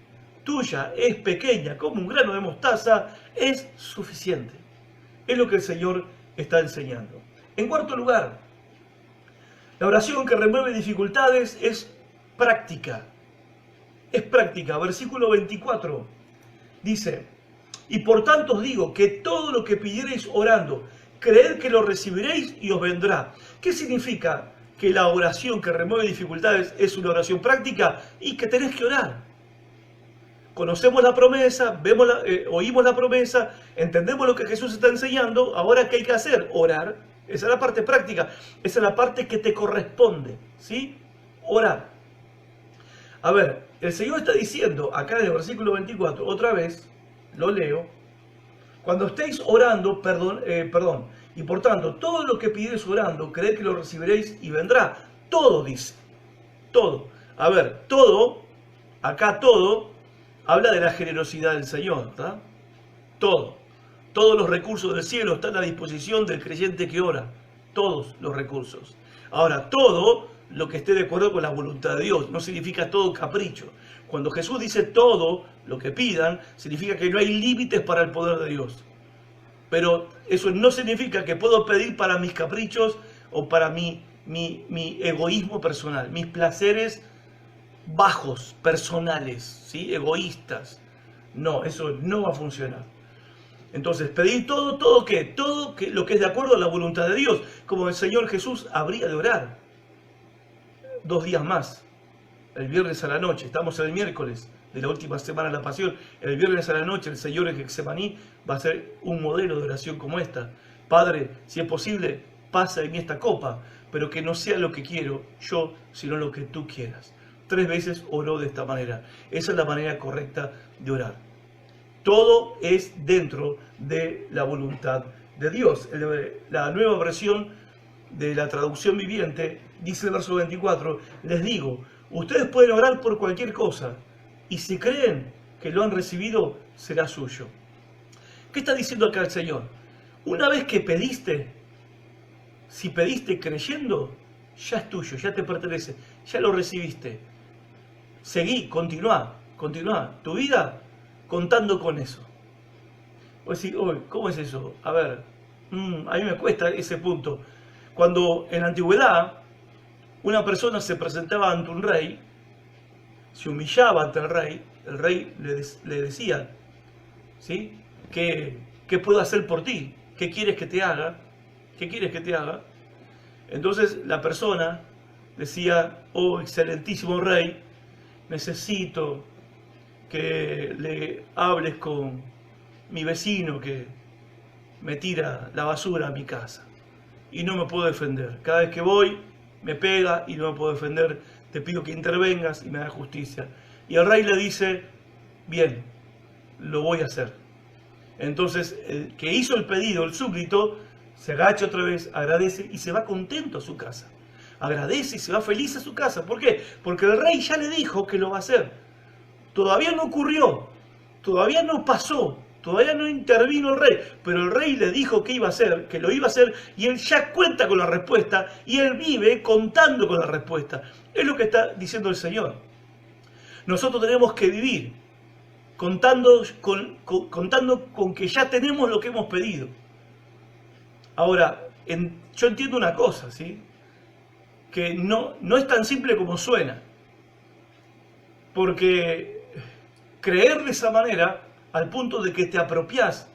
tuya es pequeña como un grano de mostaza, es suficiente. Es lo que el Señor está enseñando. En cuarto lugar, la oración que remueve dificultades es práctica. Es práctica. Versículo 24 dice: y por tanto os digo que todo lo que pidiereis orando, creed que lo recibiréis y os vendrá. ¿Qué significa que la oración que remueve dificultades es una oración práctica? Y que tenés que orar. Conocemos la promesa, oímos la promesa, entendemos lo que Jesús está enseñando. Ahora, ¿qué hay que hacer? Orar. Esa es la parte práctica, esa es la parte que te corresponde, ¿sí? Orar. A ver, el Señor está diciendo acá en el versículo 24, otra vez, lo leo: cuando estéis orando, y por tanto, todo lo que pidiereis orando, creed que lo recibiréis y vendrá. Todo dice, todo. A ver, todo, acá todo, habla de la generosidad del Señor, ¿está? Todo. Todos los recursos del cielo están a disposición del creyente que ora. Todos los recursos. Ahora, todo lo que esté de acuerdo con la voluntad de Dios. No significa todo capricho. Cuando Jesús dice todo lo que pidan, significa que no hay límites para el poder de Dios. Pero eso no significa que puedo pedir para mis caprichos o para mi egoísmo personal, mis placeres bajos, personales, ¿sí? Egoístas. No, eso no va a funcionar. Entonces, pedir todo lo que es de acuerdo a la voluntad de Dios, como el Señor Jesús habría de orar. 2 días más, el viernes a la noche, estamos el miércoles de la última semana de la Pasión. El viernes a la noche el Señor en Getsemaní va a ser un modelo de oración como esta: Padre, si es posible, pasa de mí esta copa, pero que no sea lo que quiero yo, sino lo que tú quieras. 3 veces oró de esta manera. Esa es la manera correcta de orar. Todo es dentro de la voluntad de Dios. La nueva versión de la traducción viviente dice el verso 24, les digo, ustedes pueden orar por cualquier cosa, y si creen que lo han recibido, será suyo. ¿Qué está diciendo acá el Señor? Una vez que pediste, si pediste creyendo, ya es tuyo, ya te pertenece, ya lo recibiste. Seguí, continúa tu vida contando con eso. Vos decís, uy, ¿cómo es eso? A ver, a mí me cuesta ese punto. Cuando en la antigüedad una persona se presentaba ante un rey, se humillaba ante el rey le decía, ¿sí? ¿Qué puedo hacer por ti? ¿Qué quieres que te haga? ¿Qué quieres que te haga? Entonces la persona decía, oh excelentísimo rey, necesito que le hables con mi vecino que me tira la basura a mi casa y no me puedo defender. Cada vez que voy me pega y no me puedo defender. Te pido que intervengas y me hagas justicia. Y el rey le dice, bien, lo voy a hacer. Entonces el que hizo el pedido, el súbdito, se agacha otra vez, agradece y se va contento a su casa. Agradece y se va feliz a su casa. ¿Por qué? Porque el rey ya le dijo que lo va a hacer. Todavía no ocurrió, todavía no pasó, todavía no intervino el rey, pero el rey le dijo que iba a hacer, que lo iba a hacer, y él ya cuenta con la respuesta, y él vive contando con la respuesta. Es lo que está diciendo el Señor. Nosotros tenemos que vivir contando con que ya tenemos lo que hemos pedido. Ahora, yo entiendo una cosa, ¿sí? Que no es tan simple como suena. Porque creer de esa manera, al punto de que te apropiás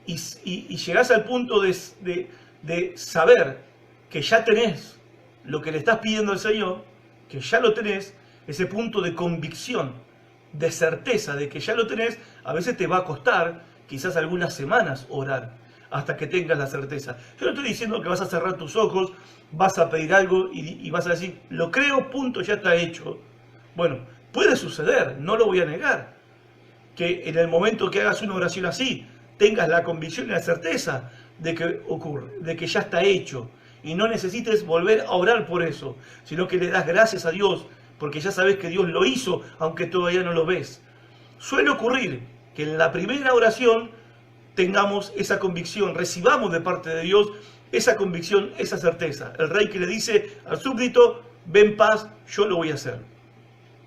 y llegás al punto de saber que ya tenés lo que le estás pidiendo al Señor, que ya lo tenés, ese punto de convicción, de certeza de que ya lo tenés, a veces te va a costar quizás algunas semanas orar hasta que tengas la certeza. Yo no estoy diciendo que vas a cerrar tus ojos, vas a pedir algo y vas a decir, lo creo, punto, ya está hecho. Bueno, puede suceder, no lo voy a negar, que en el momento que hagas una oración así, tengas la convicción y la certeza de que ocurre, de que ya está hecho, y no necesites volver a orar por eso, sino que le das gracias a Dios, porque ya sabes que Dios lo hizo, aunque todavía no lo ves. Suele ocurrir que en la primera oración tengamos esa convicción, recibamos de parte de Dios esa convicción, esa certeza. El rey que le dice al súbdito, ven en paz, yo lo voy a hacer.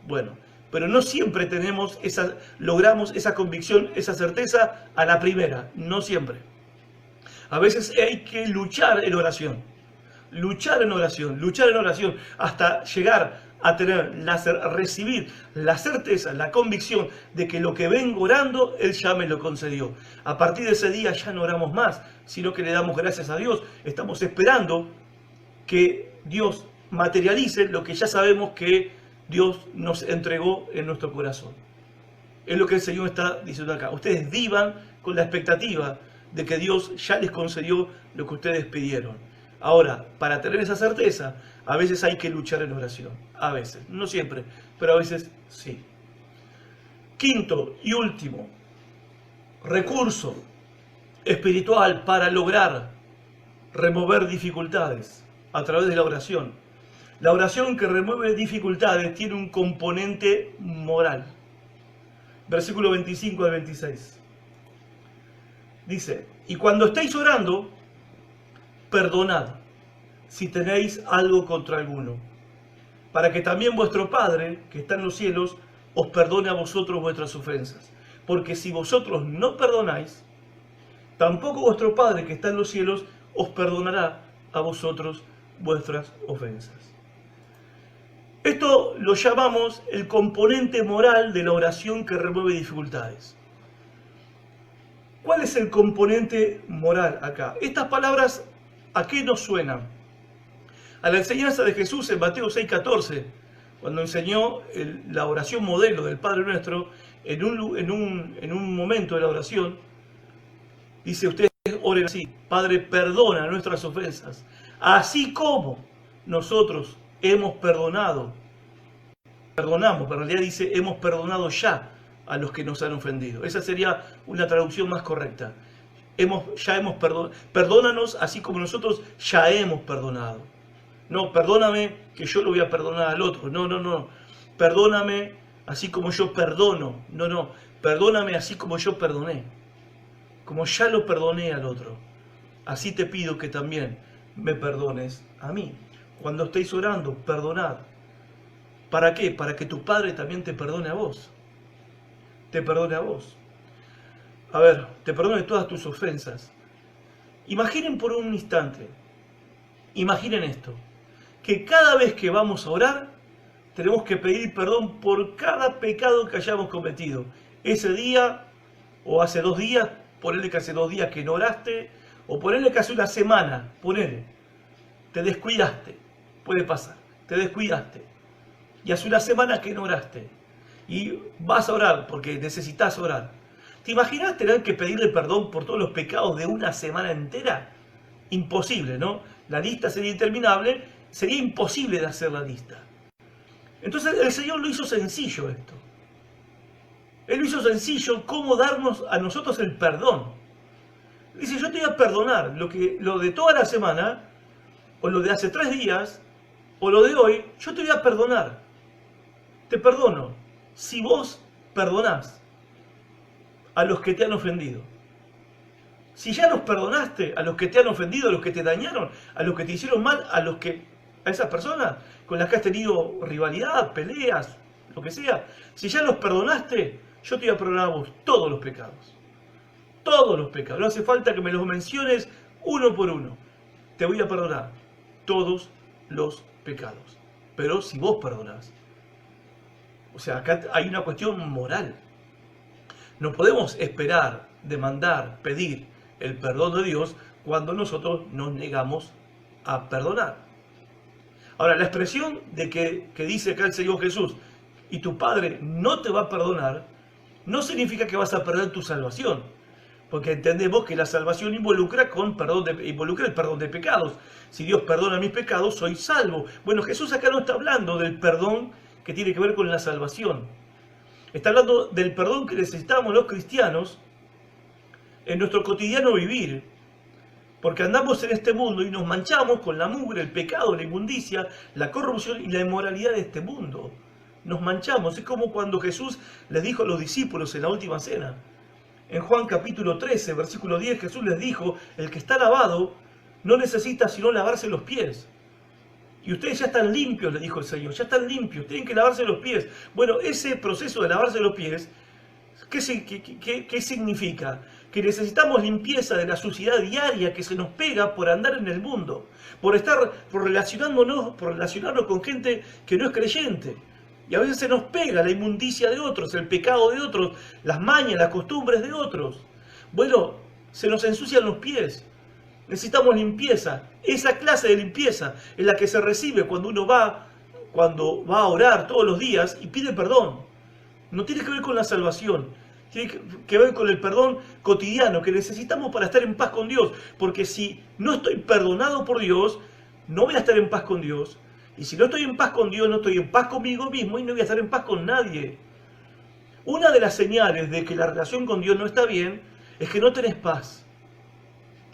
Bueno, pero no siempre logramos esa convicción, esa certeza a la primera, no siempre. A veces hay que luchar en oración, hasta llegar a recibir la certeza, la convicción de que lo que vengo orando, Él ya me lo concedió. A partir de ese día ya no oramos más, sino que le damos gracias a Dios. Estamos esperando que Dios materialice lo que ya sabemos que Dios nos entregó en nuestro corazón. Es lo que el Señor está diciendo acá. Ustedes vivan con la expectativa de que Dios ya les concedió lo que ustedes pidieron. Ahora, para tener esa certeza, a veces hay que luchar en oración. A veces, no siempre, pero a veces sí. Quinto y último recurso espiritual para lograr remover dificultades a través de la oración. La oración que remueve dificultades tiene un componente moral. Versículo 25 al 26. Dice, y cuando estéis orando, perdonad si tenéis algo contra alguno, para que también vuestro Padre, que está en los cielos, os perdone a vosotros vuestras ofensas. Porque si vosotros no perdonáis, tampoco vuestro Padre, que está en los cielos, os perdonará a vosotros vuestras ofensas. Esto lo llamamos el componente moral de la oración que remueve dificultades. ¿Cuál es el componente moral acá? Estas palabras, ¿a qué nos suenan? A la enseñanza de Jesús en Mateo 6:14, cuando enseñó la oración modelo del Padre Nuestro, en un momento de la oración, dice, ustedes oren así: Padre, perdona nuestras ofensas, así como nosotros hemos perdonado, perdonamos, pero en realidad dice hemos perdonado ya a los que nos han ofendido. Esa sería una traducción más correcta. Perdónanos así como nosotros ya hemos perdonado. No, perdóname que yo lo voy a perdonar al otro. No, no, no. Perdóname así como yo perdono. No, no. Perdóname así como yo perdoné. Como ya lo perdoné al otro. Así te pido que también me perdones a mí. Cuando estéis orando, perdonad. ¿Para qué? Para que tu Padre también te perdone a vos. Te perdone a vos. A ver, te perdone todas tus ofensas. Imaginen por un instante, imaginen esto, que cada vez que vamos a orar, tenemos que pedir perdón por cada pecado que hayamos cometido. Ese día, o hace 2 días, ponele que hace 2 días que no oraste, o ponele que hace una semana, ponele, te descuidaste, puede pasar, te descuidaste, y hace una semana que no oraste, y vas a orar porque necesitas orar. ¿Te imaginas tener que pedirle perdón por todos los pecados de una semana entera? Imposible, ¿no? La lista sería interminable, sería imposible de hacer la lista. Entonces el Señor lo hizo sencillo esto. Él lo hizo sencillo cómo darnos a nosotros el perdón. Dice, yo te voy a perdonar lo de toda la semana, o lo de hace 3 días, o lo de hoy, yo te voy a perdonar. Te perdono. Si vos perdonás a los que te han ofendido. Si ya los perdonaste a los que te han ofendido, a los que te dañaron, a los que te hicieron mal, a esas personas con las que has tenido rivalidad, peleas, lo que sea, si ya los perdonaste, yo te voy a perdonar a vos todos los pecados. Todos los pecados. No hace falta que me los menciones uno por uno. Te voy a perdonar todos los pecados. Pero si vos perdonás. O sea, acá hay una cuestión moral. No podemos esperar, demandar, pedir el perdón de Dios cuando nosotros nos negamos a perdonar. Ahora, la expresión de que dice acá el Señor Jesús, y tu Padre no te va a perdonar, no significa que vas a perder tu salvación. Porque entendemos que la salvación involucra el perdón de pecados. Si Dios perdona mis pecados, soy salvo. Bueno, Jesús acá no está hablando del perdón que tiene que ver con la salvación. Está hablando del perdón que necesitamos los cristianos en nuestro cotidiano vivir. Porque andamos en este mundo y nos manchamos con la mugre, el pecado, la inmundicia, la corrupción y la inmoralidad de este mundo. Nos manchamos. Es como cuando Jesús les dijo a los discípulos en la última cena. En Juan capítulo 13, versículo 10, Jesús les dijo, el que está lavado no necesita sino lavarse los pies. Y ustedes ya están limpios, le dijo el Señor, ya están limpios, tienen que lavarse los pies. Bueno, ese proceso de lavarse los pies, ¿qué significa? Que necesitamos limpieza de la suciedad diaria que se nos pega por andar en el mundo, por relacionarnos con gente que no es creyente. Y a veces se nos pega la inmundicia de otros, el pecado de otros, las mañas, las costumbres de otros. Bueno, se nos ensucian los pies. Necesitamos limpieza. Esa clase de limpieza es la que se recibe cuando uno va a orar todos los días y pide perdón. No tiene que ver con la salvación. Tiene que ver con el perdón cotidiano que necesitamos para estar en paz con Dios. Porque si no estoy perdonado por Dios, no voy a estar en paz con Dios. Y si no estoy en paz con Dios, no estoy en paz conmigo mismo y no voy a estar en paz con nadie. Una de las señales de que la relación con Dios no está bien es que no tenés paz.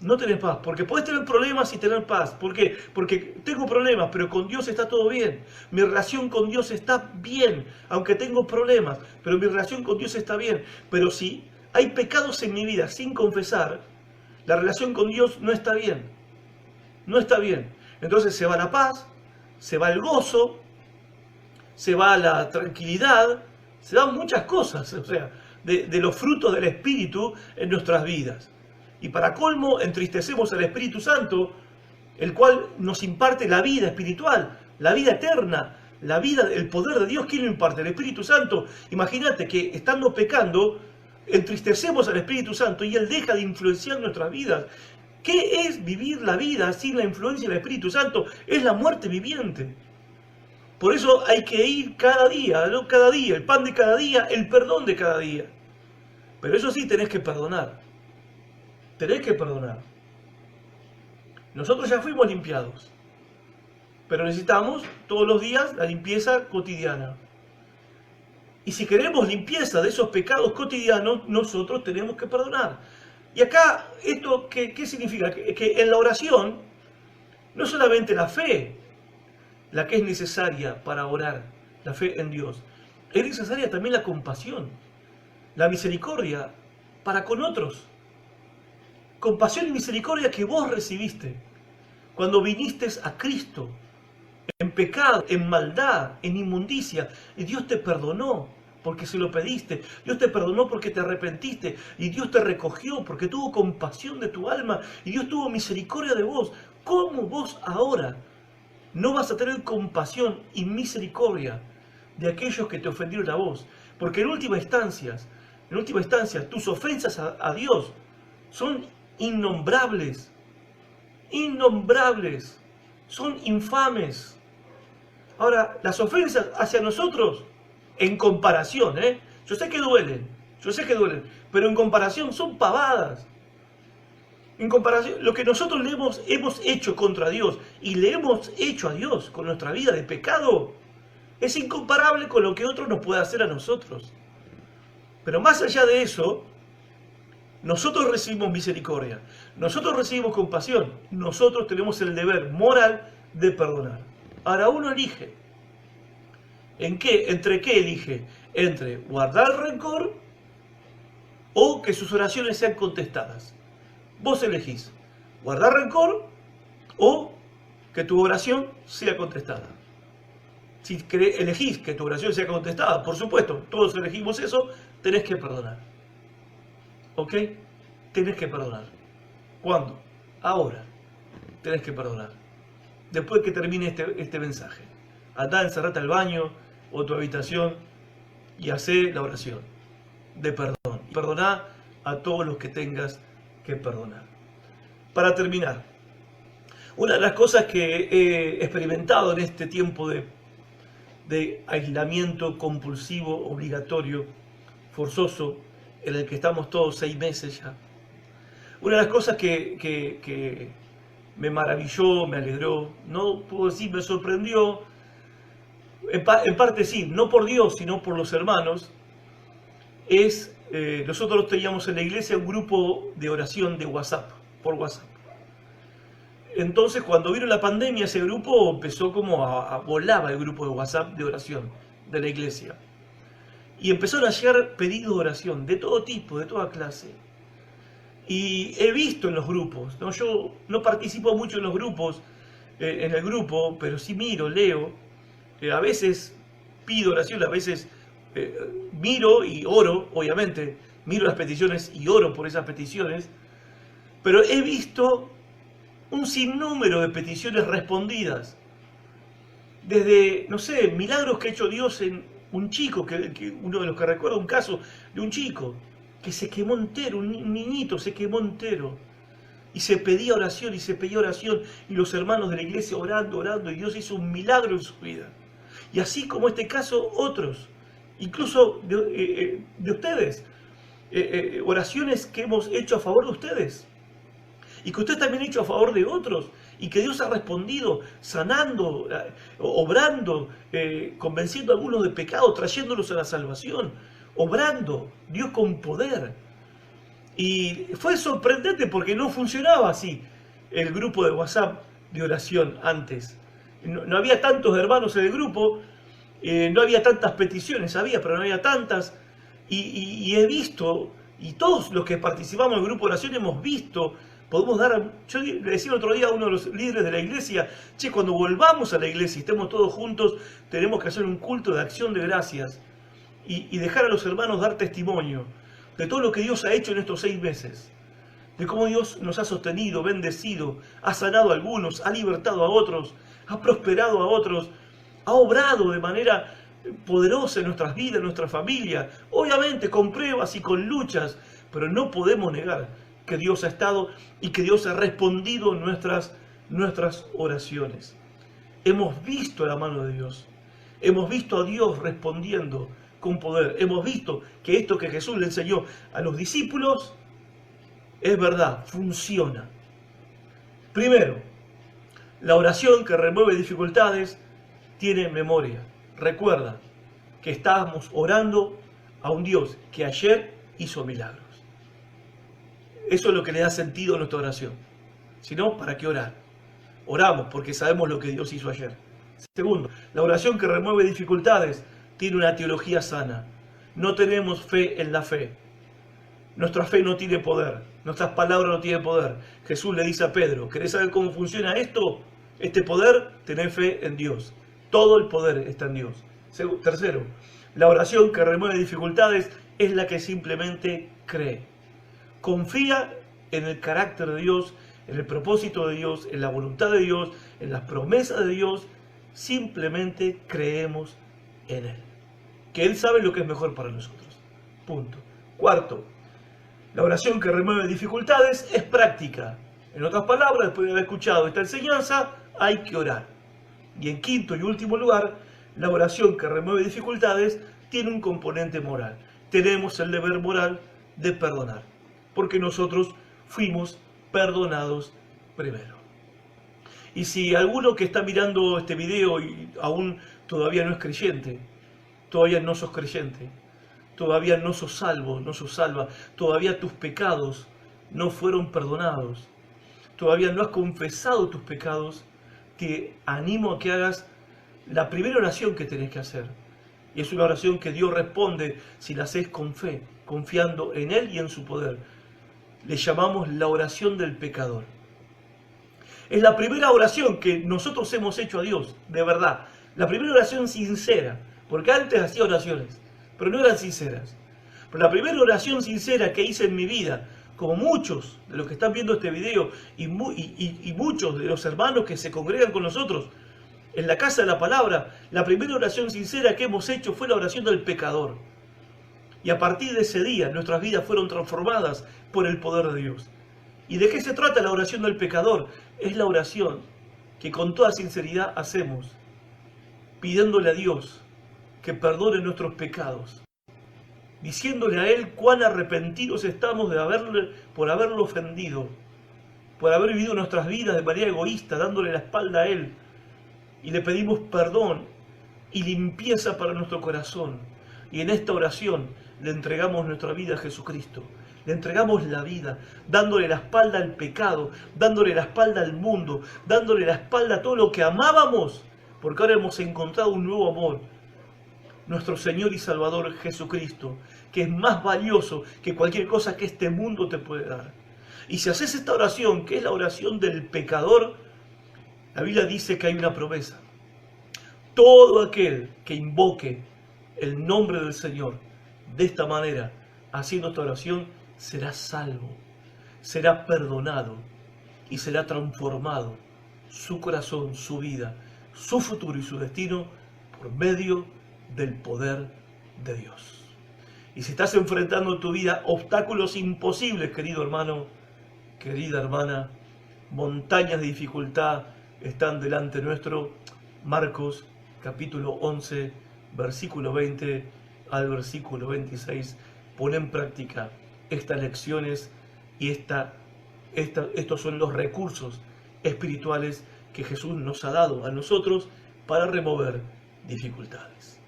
No tenés paz, porque podés tener problemas y tener paz. ¿Por qué? Porque tengo problemas, pero con Dios está todo bien. Mi relación con Dios está bien, aunque tengo problemas, pero mi relación con Dios está bien. Pero si hay pecados en mi vida sin confesar, la relación con Dios no está bien. No está bien. Entonces se va la paz, se va el gozo, se va la tranquilidad, se dan muchas cosas, o sea, de los frutos del Espíritu en nuestras vidas. Y para colmo, entristecemos al Espíritu Santo, el cual nos imparte la vida espiritual, la vida eterna, la vida, el poder de Dios. ¿Quién lo imparte? El Espíritu Santo. Imagínate que estando pecando, entristecemos al Espíritu Santo y Él deja de influenciar nuestras vidas. ¿Qué es vivir la vida sin la influencia del Espíritu Santo? Es la muerte viviente. Por eso hay que ir cada día, ¿no? Cada día, el pan de cada día, el perdón de cada día. Pero eso sí, tenés que perdonar. Tenés que perdonar. Nosotros ya fuimos limpiados, pero necesitamos todos los días la limpieza cotidiana. Y si queremos limpieza de esos pecados cotidianos, nosotros tenemos que perdonar. Y acá, ¿esto qué significa? Que en la oración, no solamente la fe, la que es necesaria para orar, la fe en Dios, es necesaria también la compasión, la misericordia para con otros. Compasión y misericordia que vos recibiste cuando viniste a Cristo, en pecado, en maldad, en inmundicia, y Dios te perdonó porque se lo pediste, Dios te perdonó porque te arrepentiste, y Dios te recogió porque tuvo compasión de tu alma, y Dios tuvo misericordia de vos. ¿Cómo vos ahora no vas a tener compasión y misericordia de aquellos que te ofendieron a vos? Porque en última instancia, tus ofensas a Dios son innombrables, son infames. Ahora, las ofensas hacia nosotros, en comparación, yo sé que duelen, pero en comparación son pavadas. En comparación, lo que nosotros hemos hecho contra Dios y le hemos hecho a Dios con nuestra vida de pecado, es incomparable con lo que otro nos puede hacer a nosotros. Pero más allá de eso, nosotros recibimos misericordia, nosotros recibimos compasión, nosotros tenemos el deber moral de perdonar. Ahora uno elige. ¿Entre qué elige? Entre guardar rencor o que sus oraciones sean contestadas. Vos elegís guardar rencor o que tu oración sea contestada. Si elegís que tu oración sea contestada, por supuesto, todos elegimos eso, tenés que perdonar. ¿Ok? Tenés que perdonar. ¿Cuándo? Ahora. Tenés que perdonar. Después que termine este mensaje. Andá, encerrate al baño o tu habitación y hacé la oración de perdón. Perdoná a todos los que tengas que perdonar. Para terminar, una de las cosas que he experimentado en este tiempo de aislamiento compulsivo, obligatorio, forzoso, en el que estamos todos 6 meses ya, una de las cosas que me maravilló, me alegró, no puedo decir me sorprendió, en parte sí, no por Dios, sino por los hermanos, es, nosotros teníamos en la iglesia un grupo de oración de WhatsApp, por WhatsApp. Entonces, cuando vino la pandemia, ese grupo empezó como volaba el grupo de WhatsApp de oración de la iglesia. Y empezaron a llegar pedidos de oración de todo tipo, de toda clase. Y he visto en los grupos, ¿no? Yo no participo mucho en los grupos, en el grupo, pero sí miro, leo. A veces pido oración, a veces miro y oro, obviamente, miro las peticiones y oro por esas peticiones, pero he visto un sinnúmero de peticiones respondidas, desde, no sé, milagros que ha hecho Dios en un chico, uno de los que recuerdo un caso de un chico que se quemó entero, un niñito se quemó entero, y se pedía oración, y los hermanos de la iglesia orando, y Dios hizo un milagro en su vida. Y así como este caso, otros, incluso de ustedes, oraciones que hemos hecho a favor de ustedes, y que ustedes también han hecho a favor de otros, y que Dios ha respondido, sanando, obrando, convenciendo a algunos de pecado, trayéndolos a la salvación, obrando, Dios con poder. Y fue sorprendente porque no funcionaba así el grupo de WhatsApp de oración antes. No había tantos hermanos en el grupo, no había tantas peticiones, pero no había tantas. Y he visto, y todos los que participamos en el grupo de oración hemos visto, podemos dar, yo le decía el otro día a uno de los líderes de la iglesia, cuando volvamos a la iglesia y estemos todos juntos, tenemos que hacer un culto de acción de gracias y dejar a los hermanos dar testimonio de todo lo que Dios ha hecho en estos 6 meses, de cómo Dios nos ha sostenido, bendecido, ha sanado a algunos, ha libertado a otros, ha prosperado a otros, ha obrado de manera poderosa en nuestras vidas, en nuestra familia, obviamente con pruebas y con luchas, pero no podemos negar que Dios ha estado y que Dios ha respondido nuestras oraciones. Hemos visto la mano de Dios, hemos visto a Dios respondiendo con poder, hemos visto que esto que Jesús le enseñó a los discípulos es verdad, funciona. Primero, la oración que remueve dificultades tiene memoria. Recuerda que estábamos orando a un Dios que ayer hizo milagros. Eso es lo que le da sentido a nuestra oración. Si no, ¿para qué orar? Oramos porque sabemos lo que Dios hizo ayer. Segundo, la oración que remueve dificultades tiene una teología sana. No tenemos fe en la fe. Nuestra fe no tiene poder. Nuestras palabras no tienen poder. Jesús le dice a Pedro, ¿querés saber cómo funciona esto? Este poder, tener fe en Dios. Todo el poder está en Dios. Tercero, la oración que remueve dificultades es la que simplemente cree. Confía en el carácter de Dios, en el propósito de Dios, en la voluntad de Dios, en las promesas de Dios. Simplemente creemos en Él. Que Él sabe lo que es mejor para nosotros. Punto. Cuarto, la oración que remueve dificultades es práctica. En otras palabras, después de haber escuchado esta enseñanza, hay que orar. Y en quinto y último lugar, la oración que remueve dificultades tiene un componente moral. Tenemos el deber moral de perdonar, porque nosotros fuimos perdonados primero. Y si alguno que está mirando este video y aún todavía no es creyente, todavía no sos creyente, todavía no sos salvo, no sos salva, todavía tus pecados no fueron perdonados, todavía no has confesado tus pecados, te animo a que hagas la primera oración que tenés que hacer. Y es una oración que Dios responde si la haces con fe, confiando en Él y en su poder. Le llamamos la oración del pecador. Es la primera oración que nosotros hemos hecho a Dios, de verdad. La primera oración sincera, porque antes hacía oraciones, pero no eran sinceras. Pero la primera oración sincera que hice en mi vida, como muchos de los que están viendo este video y muchos de los hermanos que se congregan con nosotros en la casa de la palabra, la primera oración sincera que hemos hecho fue la oración del pecador. Y a partir de ese día nuestras vidas fueron transformadas por el poder de Dios. ¿Y de qué se trata la oración del pecador? Es la oración que con toda sinceridad hacemos, pidiéndole a Dios que perdone nuestros pecados, diciéndole a Él cuán arrepentidos estamos por haberlo ofendido, por haber vivido nuestras vidas de manera egoísta, dándole la espalda a Él. Y le pedimos perdón y limpieza para nuestro corazón. Y en esta oración le entregamos nuestra vida a Jesucristo. Le entregamos la vida, dándole la espalda al pecado, dándole la espalda al mundo, dándole la espalda a todo lo que amábamos, porque ahora hemos encontrado un nuevo amor. Nuestro Señor y Salvador Jesucristo, que es más valioso que cualquier cosa que este mundo te puede dar. Y si haces esta oración, que es la oración del pecador, la Biblia dice que hay una promesa. Todo aquel que invoque el nombre del Señor de esta manera, haciendo esta oración, será salvo, será perdonado y será transformado su corazón, su vida, su futuro y su destino por medio del poder de Dios. Y si estás enfrentando en tu vida obstáculos imposibles, querido hermano, querida hermana, montañas de dificultad están delante nuestro, Marcos capítulo 11, versículo 20 al versículo 26, pon en práctica estas lecciones y estos son los recursos espirituales que Jesús nos ha dado a nosotros para remover dificultades.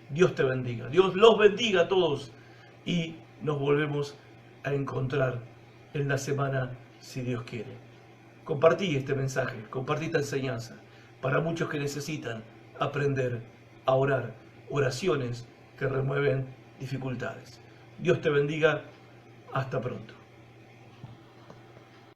Dios te bendiga, Dios los bendiga a todos y nos volvemos a encontrar en la semana si Dios quiere. Compartí este mensaje, compartí esta enseñanza para muchos que necesitan aprender a orar, oraciones que remueven dificultades. Dios te bendiga, hasta pronto.